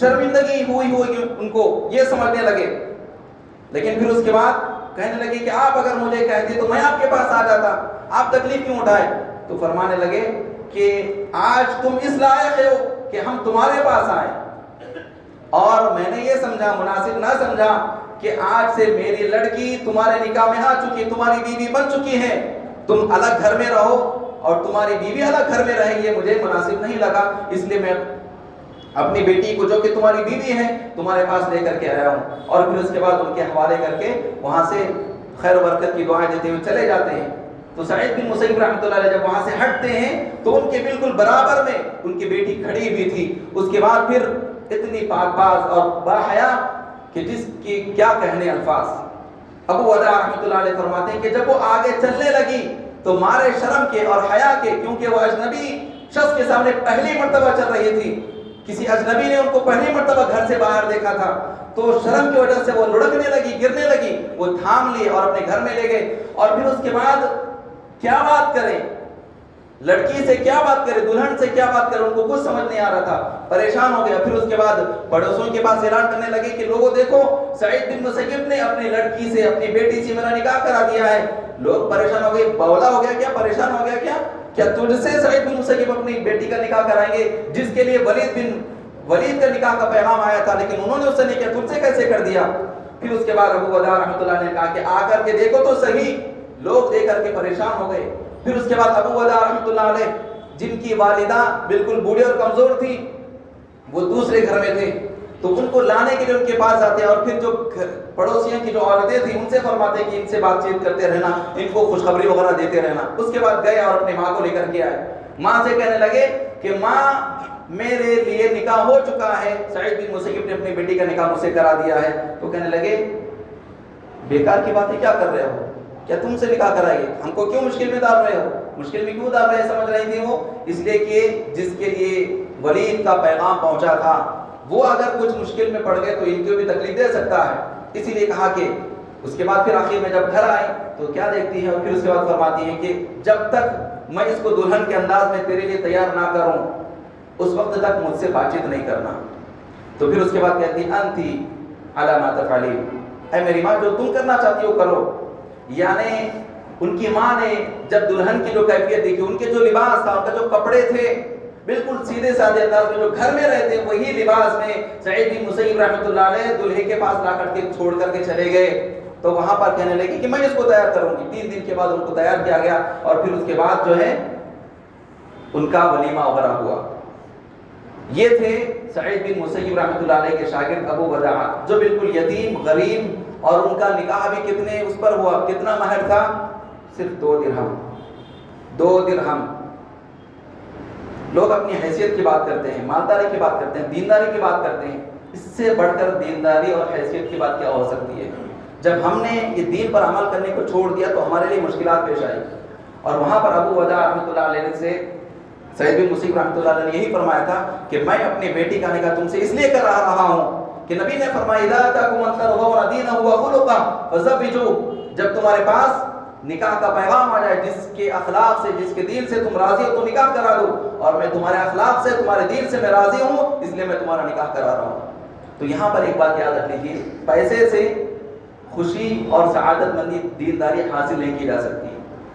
شرمندگی ہوئی ان کو، یہ سمجھنے لگے۔ لیکن پھر اس کے بعد کہنے لگے کہ آپ اگر مجھے کہتے تو میں آپ کے پاس آ جاتا، آپ تکلیف کیوں اٹھائے؟ تو فرمانے لگے کہ آج تم اس لائق ہو کہ ہم تمہارے پاس آئے، اور میں نے یہ سمجھا، مناسب نہ سمجھا کہ آج سے میری لڑکی تمہارے نکاح میں آ چکی، تمہاری بیوی بن چکی ہے، تم الگ گھر میں رہو اور تمہاری بیوی الگ گھر میں رہے، یہ مجھے مناسب نہیں لگا، اس لیے میں اپنی بیٹی کو جو کہ تمہاری بیوی ہے تمہارے پاس لے کر کے آیا ہوں۔ اور پھر اس کے بعد ان کے حوالے کر کے وہاں سے خیر و برکت کی دعائیں دیتے ہوئے چلے جاتے ہیں۔ تو سعید بن مسیب رحمۃ اللہ علیہ جب وہاں سے ہٹتے ہیں تو ان کے بالکل برابر میں ان کی بیٹی کھڑی ہوئی تھی۔ اس کے بعد پھر اتنی پاک باز اور باحیا کہ جس کی کیا کہنے الفاظ. ابو وداع رحمۃ اللہ علیہ فرماتے ہیں کہ جب وہ آگے چلنے لگی تو مارے شرم کے اور حیا کے، کیونکہ وہ اجنبی شخص کے سامنے پہلی مرتبہ چل رہی تھی، کسی اجنبی نے ان کو پہلی مرتبہ گھر سے باہر دیکھا تھا، تو شرم کی وجہ سے وہ لڑکنے لگی، گرنے لگی. وہ تھام لی اور اپنے گھر میں لے گئے. اور پھر اس کے بعد کیا بات کریں، لڑکی سے کیا بات کرے، دلہن سے کیا بات کرے، ان کو کچھ سمجھ نہیں آ رہا تھا، پریشان ہو گیا. پھر اس کے بعد پڑوسوں کے پاس اعلان کرنے لگے کہ لوگوں دیکھو، سعید بن مسیب نے اپنی لڑکی سے، اپنی بیٹی سے میرا نکاح کرا دیا ہے. لوگ پریشان ہو گئے، بولا ہو گیا کیا، پریشان ہو گیا کیا تجھ سے سعید بن مسیب اپنی بیٹی کا نکاح کرائیں گے، جس کے لیے ولید کا نکاح کا پیغام آیا تھا، لیکن انہوں نے اس سے نہیں کیا، تجھ سے کیسے کر دیا. پھر اس کے بعد ابو وداع رحمۃ اللہ نے کہا کہ آ کر کے دیکھو تو صحیح. لوگ دیکھ کر کے پریشان ہو گئے. پھر اس کے بعد ابو وداع رحمۃ اللہ علیہ، جن کی والدہ بالکل بوڑھی اور کمزور تھی، وہ دوسرے گھر میں تھے، تو ان کو لانے کے لیے ان کے پاس آتے، اور پھر جو پڑوسیوں کی جو عورتیں تھیں ان سے فرماتے کہ ان سے بات چیت کرتے رہنا، ان کو خوشخبری وغیرہ دیتے رہنا. اس کے بعد گئے اور اپنی ماں کو لے کر کے آئے. ماں سے کہنے لگے کہ ماں میرے لیے نکاح ہو چکا ہے، سعید بن مسیب نے اپنی بیٹی کا نکاح مجھ سے کرا دیا ہے. تو کہنے لگے بیکار کی باتیں کیا کر رہے ہو، کیا تم سے نکاح کرائیے، ہم کو کیوں مشکل میں ڈال رہے ہو. مشکل میں کیوں ڈال رہے ہیں سمجھ رہی تھی وہ، اس لیے کہ جس کے لیے ولید کا پیغام پہنچا تھا وہ اگر کچھ مشکل میں پڑ گئے تو ان کو بھی تکلیف دے سکتا ہے. اسی لیے کہا کہ اس کے بعد پھر آخر میں جب گھر آئی تو کیا دیکھتی ہے، اور پھر اس کے بعد فرماتی ہے کہ جب تک میں اس کو دلہن کے انداز میں تیرے لیے تیار نہ کروں اس وقت تک مجھ سے بات چیت نہیں کرنا. تو پھر اس کے بعد کہتی انتی علی ما تفعلین، اے میری ماں جو تم کرنا چاہتی ہو کرو. یعنی ان کی ماں نے جب دلہن کی جو کیفیت دیکھی، ان کے جو لباس تھا، ان کا جو کپڑے تھے، بالکل سیدھے سادے انداز میں جو گھر میں رہتے وہی لباس میں سعید بن مسیب رحمۃ اللہ علیہ دلہے کے پاس لا کر کے چھوڑ کر کے چلے گئے. تو وہاں پر کہنے لگے کہ میں اس کو تیار کروں گی. 3 دن کے بعد ان کو تیار کیا گیا، اور پھر اس کے بعد جو ہے ان کا ولیمہ وغیرہ ہوا. یہ تھے سعید بن مسیب رحمۃ اللہ علیہ کے شاگرد ابو وداع، جو بالکل یتیم غریب، اور ان کا نکاح بھی کتنے اس پر ہوا، کتنا مہر تھا، صرف 2 درہم. 2 درہم. لوگ اپنی حیثیت کی بات کرتے ہیں، مالداری کی بات کرتے ہیں، دینداری کی بات کرتے ہیں، اس سے بڑھ کر دینداری اور حیثیت کی بات کیا ہو سکتی ہے. جب ہم نے یہ دین پر عمل کرنے کو چھوڑ دیا تو ہمارے لیے مشکلات پیش آئی. اور وہاں پر ابو وداع رحمۃ اللہ علیہ سے سعید بن مسیب رحمۃ اللہ علیہ نے یہی فرمایا تھا کہ میں اپنی بیٹی کا نکاح تم سے اس لیے کر رہا ہوں کہ نبی نے فرمایا اذا اتاکم من ترضون دینہ وخلقہ فزوجوہ، جب تمہارے پاس نکاح کا پیغام آ جائے، جس کے اخلاق سے، جس کے دین سے تم راضی ہو تو نکاح کرا دو. اور میں تمہارے اخلاق سے، تمہارے دین سے میں راضی ہوں، اس لیے میں تمہارا نکاح کرا رہا ہوں. تو یہاں پر ایک بات یاد رکھ لیجیے، پیسے سے خوشی اور سعادت مندی دینداری حاصل نہیں کی جا سکتی.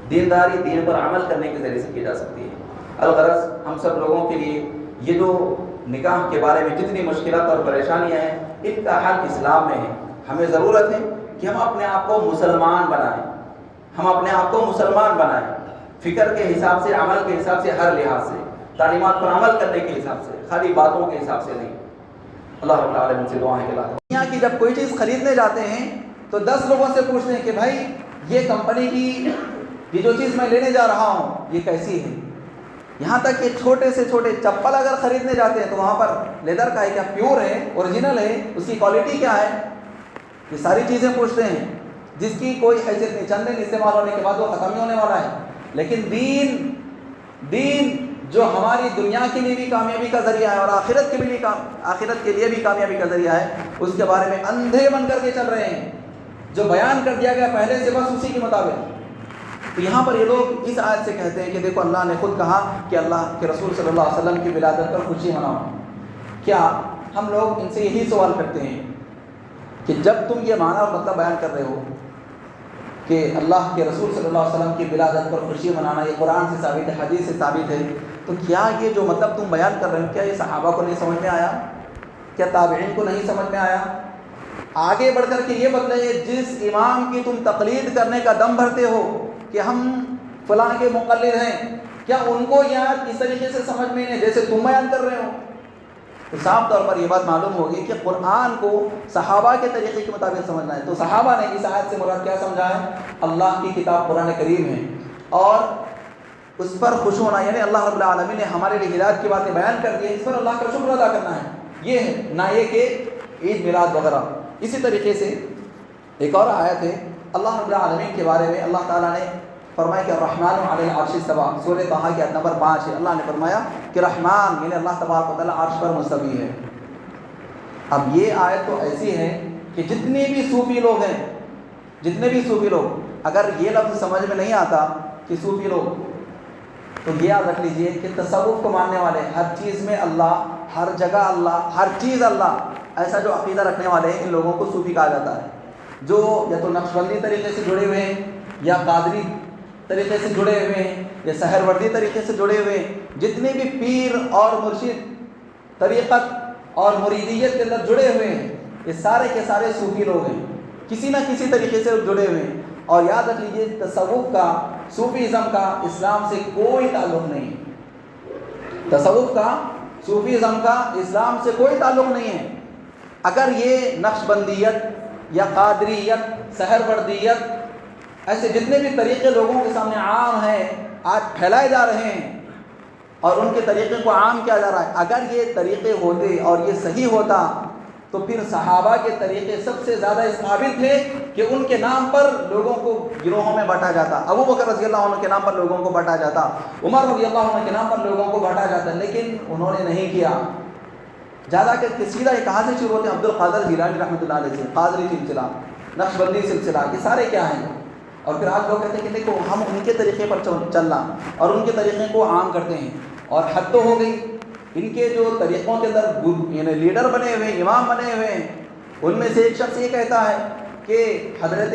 دینداری دین پر عمل کرنے کے ذریعے سے کی جا سکتی ہے. الغرض ہم سب لوگوں کے لیے یہ جو نکاح کے بارے میں جتنی مشکلات اور پریشانیاں ہیں، ان کا حل اسلام میں ہے. ہمیں ضرورت ہے کہ ہم اپنے آپ کو مسلمان بنائیں، ہم اپنے آپ کو مسلمان بنائیں، فکر کے حساب سے، عمل کے حساب سے، ہر لحاظ سے، تعلیمات پر عمل کرنے کے حساب سے، خالی باتوں کے حساب سے نہیں. اللہ رب العالمین سے دعا ہے کہ دنیا کی جب کوئی چیز خریدنے جاتے ہیں تو 10 لوگوں سے پوچھتے ہیں کہ بھائی یہ کمپنی کی یہ جو چیز میں لینے جا رہا ہوں یہ کیسی ہے. یہاں تک کہ چھوٹے سے چھوٹے چپل اگر خریدنے جاتے ہیں تو وہاں پر لیدر کا ہے کیا، پیور ہے، اوریجنل ہے، اس کی کوالٹی کیا ہے، یہ ساری چیزیں پوچھتے ہیں جس کی کوئی حیثیت نہیں. چند دن استعمال ہونے کے بعد وہ ختم ہی ہونے والا ہے. لیکن دین جو ہماری دنیا کے لیے بھی کامیابی کا ذریعہ ہے اور آخرت کے لیے بھی کامیابی کا ذریعہ ہے، اس کے بارے میں اندھے بن کر کے چل رہے ہیں. جو بیان کر دیا گیا پہلے سے بس اسی کے مطابق. تو یہاں پر یہ لوگ اس آیت سے کہتے ہیں کہ دیکھو اللہ نے خود کہا کہ اللہ کے رسول صلی اللہ علیہ وسلم کی ولادت پر خوشی مناؤ. کیا ہم لوگ ان سے یہی سوال کرتے ہیں کہ جب تم یہ معنی اور مطلب بیان کر رہے ہو کہ اللہ کے رسول صلی اللہ علیہ وسلم کی ولادت پر خوشی منانا یہ قرآن سے ثابت ہے، حدیث سے ثابت ہے، تو کیا یہ جو مطلب تم بیان کر رہے ہو کیا یہ صحابہ کو نہیں سمجھ میں آیا، کیا تابعین کو نہیں سمجھ میں آیا؟ آگے بڑھ کر کے یہ بتلائیے جس امام کی تم تقلید کرنے کا دم بھرتے ہو کہ ہم فلاں کے مقلد ہیں، کیا ان کو یاد اس طریقے سے سمجھ میں نہیں جیسے تم بیان کر رہے ہو؟ تو صاف طور پر یہ بات معلوم ہوگی کہ قرآن کو صحابہ کے طریقے کے مطابق سمجھنا ہے. تو صحابہ نے اس آیت سے مراد کیا سمجھا ہے؟ اللہ کی کتاب قرآن کریم ہے اور اس پر خوش ہونا، یعنی اللہ رب العالمین نے ہمارے لیے ہدایت کی باتیں بیان کر دی ہیں، اس پر اللہ کا شکر ادا کرنا ہے. یہ ہے، نہ یہ کہ عید میلاد وغیرہ. اسی طریقے سے ایک اور آیت ہے اللہ رب العالمین کے بارے میں، اللہ تعالیٰ نے فرمایا کہ الرحمن علی العرش استویٰ، سورہ طٰہٰ کی آیت نمبر 5 ہے، اللہ نے فرمایا کہ رحمان یعنی اللہ تبارک و تعالیٰ عرش پر مستوی ہے۔ اب یہ آیت تو ایسی ہے کہ جتنے بھی صوفی لوگ اگر یہ لفظ سمجھ میں نہیں آتا کہ صوفی لوگ، تو یہ یاد رکھ لیجئے کہ تصوف کو ماننے والے، ہر چیز میں اللہ، ہر جگہ اللہ، ہر چیز اللہ، ایسا جو عقیدہ رکھنے والے ہیں، ان لوگوں کو صوفی کہا جاتا ہے، جو یا تو نقشبندی طریقے سے جڑے ہوئے ہیں، یا قادری طریقے سے جڑے ہوئے ہیں، یا سہروردی طریقے سے جڑے ہوئے ہیں۔ جتنے بھی پیر اور مرشد طریقت اور مریدیت کے اندر جڑے ہوئے ہیں، یہ سارے کے سارے صوفی لوگ ہیں، کسی نہ کسی طریقے سے جڑے ہوئے ہیں۔ اور یاد رکھ لیجیے تصوف کا، صوفیزم کا اسلام سے کوئی تعلق نہیں ہے۔ تصوف کا، صوفیزم کا اسلام سے کوئی تعلق نہیں ہے۔ اگر یہ نقشبندیت یا قادریت، سہروردیت، ایسے جتنے بھی طریقے لوگوں کے سامنے عام ہیں، آج پھیلائے جا رہے ہیں اور ان کے طریقے کو عام کیا جا رہا ہے، اگر یہ طریقے ہوتے اور یہ صحیح ہوتا تو پھر صحابہ کے طریقے سب سے زیادہ اس قابل تھے کہ ان کے نام پر لوگوں کو گروہوں میں بانٹا جاتا، ابو بکر رضی اللہ عنہ کے نام پر لوگوں کو بانٹا جاتا، عمر رضی اللہ عنہ کے نام پر لوگوں کو بانٹا جاتا، لیکن انہوں نے نہیں کیا۔ زیادہ کہ سیدھا یہ کہاں سے شروع ہوتے ہیں؟ عبد القادر جیلانی رحمۃ اللہ علیہ سے، قادری سلسلہ، نقشبندی سلسلہ، یہ سارے کیا ہیں؟ اور پھر آج لوگ کہتے ہیں کہ دیکھو ہم ان کے طریقے پر چلنا اور ان کے طریقے کو عام کرتے ہیں، اور حد تو ہو گئی۔ ان کے جو طریقوں کے اندر یعنی لیڈر بنے ہوئے ہیں، امام بنے ہوئے ہیں، ان میں سے ایک شخص یہ کہتا ہے کہ حضرت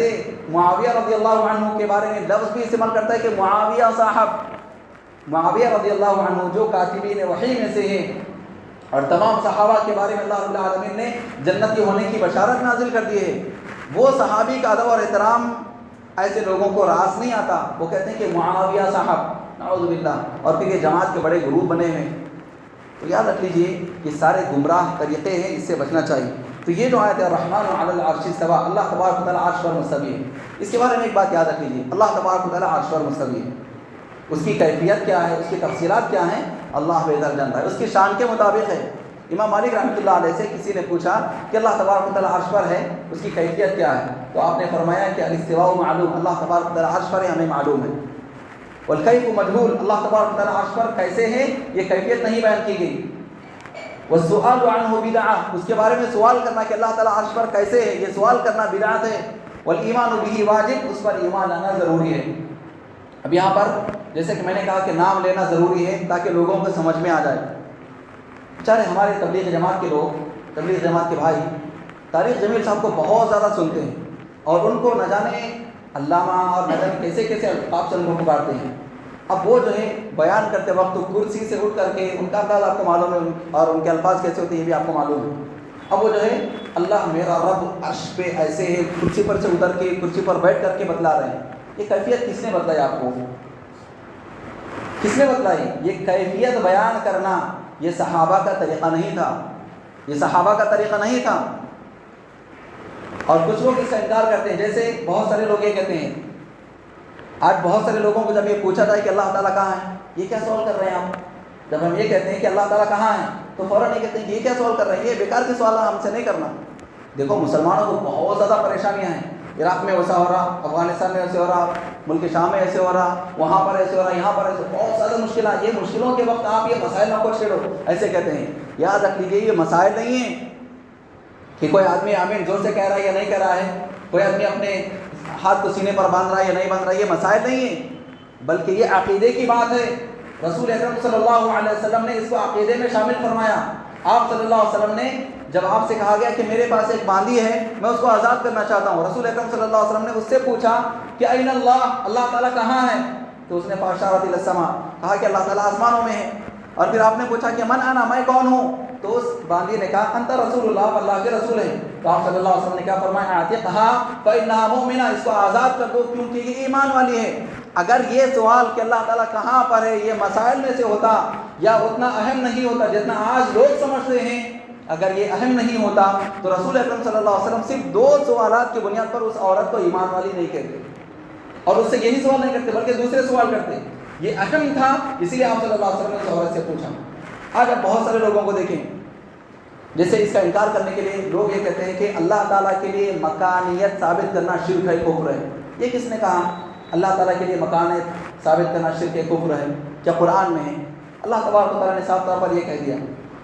معاویہ رضی اللہ عنہ کے بارے میں لفظ بھی استعمال کرتا ہے کہ معاویہ صاحب، معاویہ رضی اللہ عنہ جو کاتبین وحی میں سے ہیں، اور تمام صحابہ کے بارے میں اللہ رب العالمین نے جنتی ہونے کی بشارت نازل کر دی ہے۔ وہ صحابی کا ادب اور احترام ایسے لوگوں کو راس نہیں آتا، وہ کہتے ہیں کہ معاویہ صاحب، نعوذ باللہ، اور پھر یہ جماعت کے بڑے گروپ بنے ہوئے ہیں۔ تو یاد رکھ لیجئے یہ سارے گمراہ طریقے ہیں، اس سے بچنا چاہیے۔ تو یہ جو آیت ہے الرحمن علی العرش استویٰ، اللہ تبارک و تعالیٰ عرش پر مستوی ہے، اس کے بارے میں ایک بات یاد رکھ لیجئے، اللہ تبارک و تعالیٰ عرش پر مستوی ہے، اس کی کیفیت کیا ہے، اس کی تفصیلات کیا ہیں، اللہ بہتر جانتا ہے، اس کی شان کے مطابق ہے۔ امام مالک رحمۃ اللہ علیہ سے کسی نے پوچھا کہ اللہ تبارک و تعالیٰ عرش پر ہے، اس کی کیفیت کیا ہے؟ تو آپ نے فرمایا کہ الاستواء معلوم، اللہ تبارک و تعالیٰ عرش پر ہے، ہمیں معلوم ہے، والکیف مجہول، اللہ تبارک و تعالیٰ عرش پر کیسے ہے یہ کیفیت نہیں بیان کی گئی، والسؤال عنہ بدعہ، اس کے بارے میں سوال کرنا کہ اللہ تعالیٰ عرش پر کیسے ہے یہ سوال کرنا بدعت ہے، والایمان بہ واجب، اس پر ایمان لانا ضروری ہے۔ اب یہاں پر جیسے کہ میں نے کہا کہ نام لینا ضروری ہے تاکہ لوگوں کو سمجھ میں آ جائے۔ بیچارے ہمارے تبلیغ جماعت کے لوگ، تبلیغ جماعت کے بھائی طارق جمیل صاحب کو بہت زیادہ سنتے ہیں، اور ان کو نہ جانے علامہ اور نہ جانے کیسے کیسے القاب سے ان کو پکارتے ہیں۔ اب وہ جو ہے بیان کرتے وقت کرسی سے اٹھ کر کے، ان کا انداز آپ کو معلوم ہے اور ان کے الفاظ کیسے ہوتے ہیں یہ بھی آپ کو معلوم ہے۔ اب وہ جو ہے اللہ میرا رب عرش پہ ایسے ہے، کرسی پر سے اتر کے کرسی پر بیٹھ کر کے بتلا رہے ہیں۔ یہ کیفیت کس نے بتلائی آپ کو؟ کس نے بتلائی؟ یہ کیفیت بیان کرنا یہ صحابہ کا طریقہ نہیں تھا، یہ صحابہ کا طریقہ نہیں تھا۔ اور کچھ لوگ اس کا انکار کرتے ہیں، جیسے بہت سارے لوگ یہ کہتے ہیں، آج بہت سارے لوگوں کو جب یہ پوچھا جائے کہ اللہ تعالیٰ کہاں ہے، یہ کیا سوال کر رہے ہیں آپ؟ جب ہم یہ کہتے ہیں کہ اللہ تعالیٰ کہاں ہے تو فوراً یہ کہتے ہیں کہ یہ کیا سوال کر رہے ہیں، یہ بیکار کے سوال ہم سے نہیں کرنا۔ دیکھو مسلمانوں کو بہت زیادہ پریشانیاں ہیں، عراق میں ویسا ہو رہا، افغانستان میں ایسے ہو رہا، ملک شام میں ایسے ہو رہا، وہاں پر ایسے ہو رہا، یہاں پر ایسے، بہت زیادہ مشکلات۔ یہ مشکلوں کے وقت آپ یہ مسائل نہ کو چھیڑو، ایسے کہتے ہیں۔ یاد رکھ لیجیے یہ مسائل نہیں ہیں کہ کوئی آدمی آمین زور سے کہہ رہا ہے یا نہیں کہہ رہا ہے، کوئی آدمی اپنے ہاتھ کو سینے پر باندھ رہا ہے یا نہیں باندھ رہا ہے، یہ مسائل نہیں ہیں، بلکہ یہ عقیدے کی بات ہے۔ رسول اکرم صلی اللہ علیہ وسلم نے اس کو عقیدے میں شامل فرمایا۔ آپ صلی اللہ علیہ وسلم نے جب آپ سے کہا گیا کہ میرے پاس ایک باندی ہے، میں اس کو آزاد کرنا چاہتا ہوں، رسول اکرم صلی اللہ علیہ وسلم نے اس سے پوچھا کہ این اللہ، اللہ تعالیٰ کہاں ہے؟ تو اس نے فاشارت الی السماء، کہا کہ اللہ تعالیٰ آسمانوں میں ہے۔ اور پھر آپ نے پوچھا کہ من انا، میں کون ہوں؟ تو اس باندی نے کہا انت رسول اللہ، اللہ کے رسول ہیں۔ تو آپ صلی اللہ علیہ وسلم نے کیا فرمایا؟ اعتقھا فانھا مؤمنہ، اس کو آزاد کر دو کیونکہ یہ ایمان والی ہے۔ اگر یہ سوال کہ اللہ تعالیٰ کہاں پر ہے یہ مسائل میں سے ہوتا یا اتنا اہم نہیں ہوتا جتنا آج لوگ سمجھتے ہیں، اگر یہ اہم نہیں ہوتا تو رسول اکرم صلی اللہ علیہ وسلم صرف 2 سوالات کی بنیاد پر اس عورت کو ایمان والی نہیں کہتے، اور اس سے یہی سوال نہیں کرتے بلکہ دوسرے سوال کرتے۔ یہ اہم تھا، اسی لیے آپ صلی اللہ علیہ وسلم نے اس عورت سے پوچھا۔ آج آپ بہت سارے لوگوں کو دیکھیں، جیسے اس کا انکار کرنے کے لیے لوگ یہ کہتے ہیں کہ اللہ تعالیٰ کے لیے مکانیت ثابت کرنا شرک ہے، کفر ہے۔ یہ کس نے کہا اللہ تعالیٰ کے لیے مکانیت ثابت کرنا شرک ہے، کفر ہے؟ کیا قرآن میں ہے؟ اللہ تبارک و تعالیٰ نے صاف طور پر یہ کہہ دیا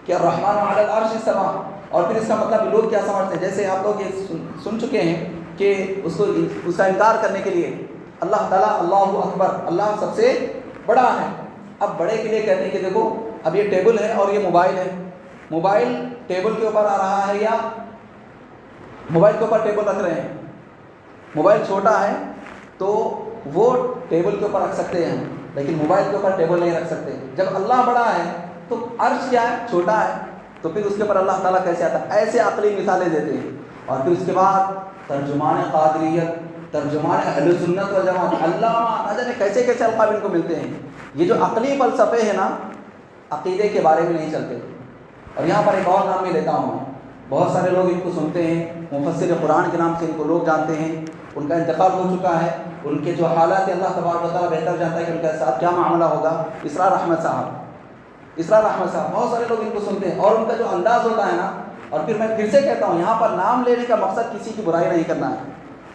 کہ الرحمن علی العرش استویٰ، اور پھر اس کا مطلب لوگ کیا سمجھتے ہیں، جیسے آپ لوگ یہ سن چکے ہیں کہ اس کا انکار کرنے کے لیے اللہ تعالیٰ اللہ اکبر، اللہ سب سے بڑا ہے۔ اب بڑے کے لیے کہتے ہیں کہ دیکھو اب یہ ٹیبل ہے اور یہ موبائل ہے، موبائل ٹیبل کے اوپر آ رہا ہے یا موبائل کے اوپر ٹیبل رکھ رہے ہیں؟ موبائل چھوٹا ہے تو وہ ٹیبل کے اوپر رکھ سکتے ہیں لیکن موبائل کے اوپر ٹیبل نہیں رکھ سکتے۔ جب اللہ بڑا ہے تو عرش کیا ہے؟ چھوٹا ہے، تو پھر اس کے اوپر اللہ تعالیٰ کیسے آتا ہے؟ ایسے عقلی مثالیں دیتے ہیں۔ اور پھر اس کے بعد ترجمان قادریت، ترجمان اہل سنت والجماعت، علامہ، نہ جانے کیسے کیسے القاب ان کو ملتے ہیں۔ یہ جو عقلی فلسفے ہیں نا، عقیدے کے بارے میں نہیں چلتے۔ اور یہاں پر ایک اور نام بھی لیتا ہوں میں، بہت سارے لوگ ان کو سنتے ہیں، مفسر قرآن کے نام سے ان کو لوگ جانتے ہیں، ان کا انتقال ہو چکا ہے، ان کے جو حالات اللہ تبارک و تعالیٰ بہتر جانتا ہے کہ ان کے ساتھ کیا معاملہ ہوگا۔ اسرار احمد صاحب، بہت سارے لوگ ان کو سنتے ہیں اور ان کا جو انداز ہوتا ہے نا، اور پھر میں پھر سے کہتا ہوں، یہاں پر نام لینے کا مقصد کسی کی برائی نہیں کرنا ہے۔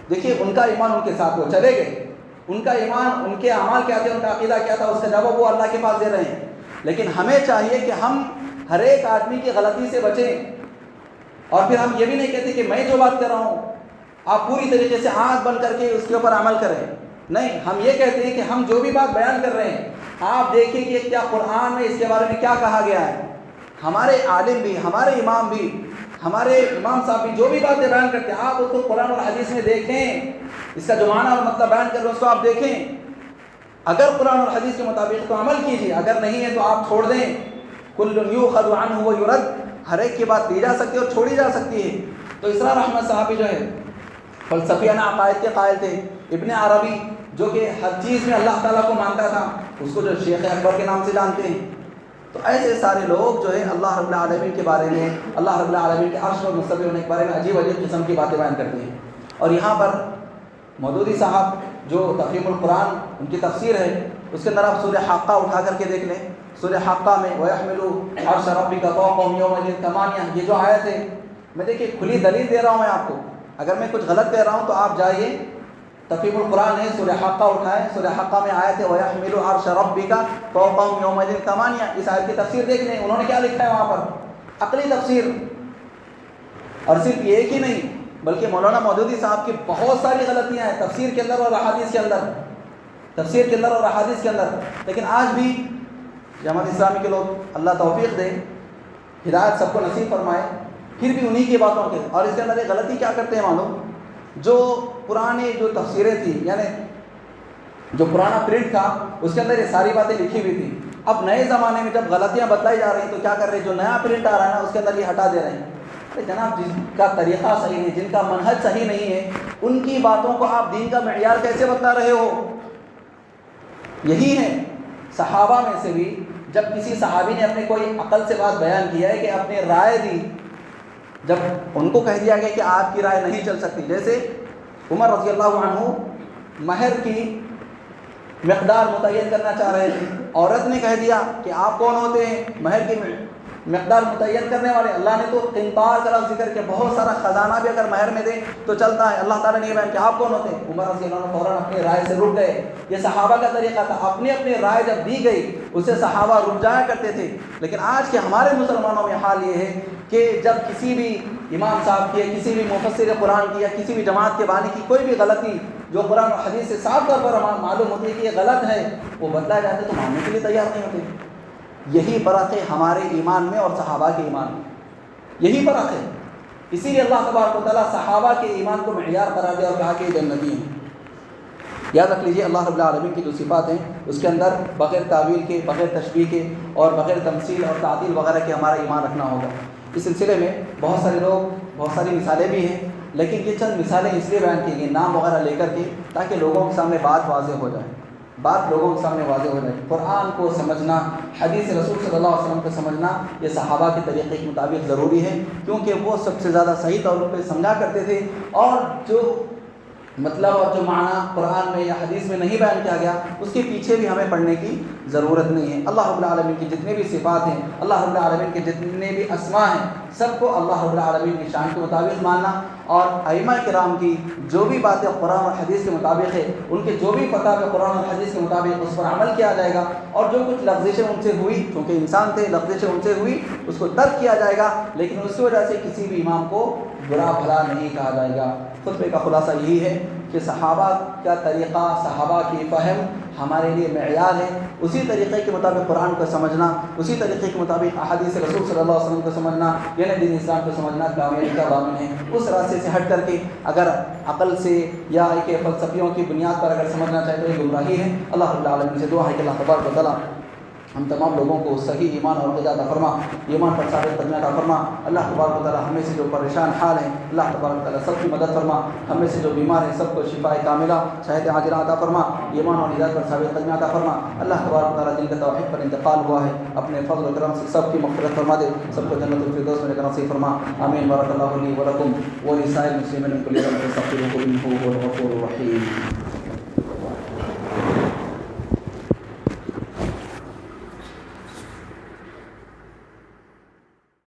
دیکھیے ان کا ایمان ان کے ساتھ، وہ چلے گئے، ان کا ایمان، ان کے اعمال کیا تھے، ان کا عقیدہ کیا تھا، اس کا جواب وہ اللہ کے پاس دے رہے ہیں۔ لیکن ہمیں چاہیے کہ ہم ہر ایک آدمی کی غلطی سے بچیں، اور پھر ہم یہ بھی نہیں کہتے کہ میں جو بات کر رہا ہوں آپ پوری طریقے سے آنکھ بند کر کے اس کے اوپر عمل کریں۔ نہیں، ہم یہ کہتے ہیں کہ ہم جو بھی بات بیان کر رہے ہیں آپ دیکھیں کہ کیا قرآن میں اس کے بارے میں کیا کہا گیا ہے۔ ہمارے عالم بھی، ہمارے امام بھی، ہمارے امام صاحب بھی جو بھی باتیں بیان کرتے ہیں آپ اس کو قرآن اور حدیث میں دیکھیں، اس کا جو معنی اور مطلب بیان کر رہے ہیں اس کو آپ دیکھیں۔ اگر قرآن اور حدیث کے مطابق تو عمل کیجیے، اگر نہیں ہے تو آپ چھوڑ دیں۔ کل یؤخذ عنہ ویرد، ہر ایک کی بات لی جا سکتی ہے اور چھوڑی جا سکتی ہے۔ تو اسرار احمد صاحب جو ہے فلسفیانہ عقائد کے قائل تھے۔ ابن عربی جو کہ ہر چیز میں اللہ تعالیٰ کو مانتا تھا، اس کو جو شیخ اکبر کے نام سے جانتے ہیں۔ تو ایسے سارے لوگ جو ہے اللہ رب العالمین کے بارے میں، اللہ رب العالمین کے عرش پر مستوی ہونے کے بارے میں عجیب عجیب قسم کی باتیں بیان کرتے ہیں۔ اور یہاں پر مودودی صاحب جو تفہیم القرآن ان کی تفسیر ہے، اس کے اندر آپ سورہ حاقہ اٹھا کر کے دیکھ لیں۔ سورہ حاقہ میں وَيَحْمِلُ عَرْشَ رَبِّكَ فَوْقَهُمْ يَوْمَئِذٍ ثَمَانِيَةٌ، یہ جو آیت ہے، میں دیکھیے کھلی دلیل دے رہا ہوں میں آپ کو، اگر میں کچھ غلط کہہ رہا ہوں تو آپ جائیے تفہیم القرآن ہے، سورہ حاقہ اٹھائے، سورہ حاقہ میں آیت ہے وَيَحْمِلُ عَرْشَ رَبِّكَ فَوْقَهُمْ يَوْمَئِذٍ ثَمَانِيَةٌ، اس آیت کی تفسیر دیکھ لیں، انہوں نے کیا لکھا ہے وہاں پر، عقلی تفسیر۔ اور صرف یہ ہی نہیں بلکہ مولانا مودودی صاحب کی بہت ساری غلطیاں ہیں تفسیر کے اندر اور احادیث کے اندر، تفسیر کے اندر اور احادیث کے اندر۔ لیکن آج بھی جماعت اسلامی کے لوگ، اللہ توفیق دے، ہدایت سب کو نصیب فرمائے، پھر بھی انہی کی باتوں کے، اور اس کے اندر ایک غلطی کیا کرتے ہیں معلوم، جو پرانی جو تفسیریں تھیں، یعنی جو پرانا پرنٹ تھا اس کے اندر یہ ساری باتیں لکھی ہوئی تھیں، اب نئے زمانے میں جب غلطیاں بتلائی جا رہی ہیں تو کیا کر رہے ہیں، جو نیا پرنٹ آ رہا ہے نا اس کے اندر یہ ہٹا دے رہے ہیں۔ ارے جناب، جن کا طریقہ صحیح نہیں، جن کا منہج صحیح نہیں ہے، ان کی باتوں کو آپ دین کا معیار کیسے بتلا رہے ہو؟ یہی ہے صحابہ میں سے بھی، جب کسی صحابی نے اپنے کوئی عقل سے بات بیان کیا ہے کہ اپنی رائے دی، جب ان کو کہہ دیا گیا کہ آپ کی رائے نہیں چل سکتی، جیسے عمر رضی اللہ عنہ مہر کی مقدار متعین کرنا چاہ رہے تھے، عورت نے کہہ دیا کہ آپ کون ہوتے ہیں مہر کی مقدار متعین کرنے والے؟ اللہ نے تو قنطار کا لفظ ذکر کیا، بہت سارا خزانہ بھی اگر مہر میں دیں تو چلتا ہے، اللہ تعالیٰ نے یہ بیان کہ آپ کون ہوتے ہیں؟ عمر رضی اللہ عنہ فوراً اپنی رائے سے رک گئے۔ یہ صحابہ کا طریقہ تھا، اپنی اپنی رائے جب دی گئی اسے صحابہ رک جایا کرتے تھے۔ لیکن آج کے ہمارے مسلمانوں میں حال یہ ہے کہ جب کسی بھی امام صاحب کی، کسی بھی مفسر قرآن کی یا کسی بھی جماعت کے بانی کی کوئی بھی غلطی جو قرآن اور حدیث سے صاف طور پر معلوم ہوتی ہے کہ یہ غلط ہے، وہ بدلا جاتے تو ماننے کے لیے تیار نہیں ہوتے۔ یہی فرق ہے ہمارے ایمان میں اور صحابہ کے ایمان میں، یہی فرق ہے۔ اسی لیے اللہ تبارک و تعالیٰ صحابہ کے ایمان کو معیار قرار دیا اور کہا کہ یہ جنتی ہیں۔ یاد رکھ لیجیے اللہ رب العالمین کی جو صفات ہیں اس کے اندر بغیر تعویل کے، بغیر تشبیہ کے اور بغیر تمثیل اور تعطیل وغیرہ کے ہمارا ایمان رکھنا ہوگا۔ اس سلسلے میں بہت سارے لوگ، بہت ساری مثالیں بھی ہیں، لیکن یہ چند مثالیں اس لیے بیان کی گئی نام وغیرہ لے کر کے تاکہ لوگوں کے سامنے بات واضح ہو جائے، بات لوگوں کے سامنے واضح ہو جائے۔ قرآن کو سمجھنا، حدیث رسول صلی اللہ علیہ وسلم کو سمجھنا یہ صحابہ کے طریقے کے مطابق ضروری ہے، کیونکہ وہ سب سے زیادہ صحیح طور پہ سمجھا کرتے تھے، اور جو مطلب اور جو معنی قرآن میں یا حدیث میں نہیں بیان کیا گیا اس کے پیچھے بھی ہمیں پڑھنے کی ضرورت نہیں ہے۔ اللہ رب العالمین کی جتنے بھی صفات ہیں، اللہ رب العالمین کے جتنے بھی اسماء ہیں، سب کو اللہ رب العالمین کی شان کے مطابق ماننا، اور ائمہ کرام کی جو بھی باتیں قرآن اور حدیث کے مطابق ہے، ان کے جو بھی فتاوی قرآن اور حدیث کے مطابق اس پر عمل کیا جائے گا، اور جو کچھ لغزشیں ان سے ہوئی، چونکہ انسان تھے لغزشیں ان سے ہوئی، اس کو ترک کیا جائے گا، لیکن اس کی وجہ سے کسی بھی امام کو برا بھلا نہیں کہا جائے گا۔ خطبے کا خلاصہ یہی ہے کہ صحابہ کا طریقہ، صحابہ کی فہم ہمارے لیے معیار ہے، اسی طریقے کے مطابق قرآن کو سمجھنا، اسی طریقے کے مطابق احادیث رسول صلی اللہ علیہ وسلم کو سمجھنا، یعنی دین اسلام کو سمجھنا کامیابی کا ضامن ہے۔ اس راستے سے ہٹ کر کے اگر عقل سے یا ایک فلسفیوں کی بنیاد پر اگر سمجھنا چاہے تو یہ گمراہی ہے۔ اللہ رب العالمین سے دعا ہے کہ اللہ تبارک و تعالیٰ ہم تمام لوگوں کو صحیح ایمان اور عقیدہ عطا فرما، ایمان پر ثابت قدمی عطا فرما۔ اللہ تبارک و تعالیٰ ہمیں سے جو پریشان حال ہیں، اللہ تبارک و تعالیٰ سب کی مدد فرما، ہمیں سے جو بیمار ہیں سب کو شفاء کاملہ صحت عاجلہ عطا فرما، ایمان اور ہدایت پر ثابت قدمی عطا فرما۔ اللہ تبارک و تعالیٰ جن کا توحید پر انتقال ہوا ہے اپنے فضل و کرم سے سب کی مغفرت فرما دے، سب کو جنت الفردوس میں رکھنا نصیب فرما۔ آمین۔ بارک اللہ لی ولکم ولسائر المسلمین من کل ذنب فاستغفروہ انہ هو الغفور الرحیم۔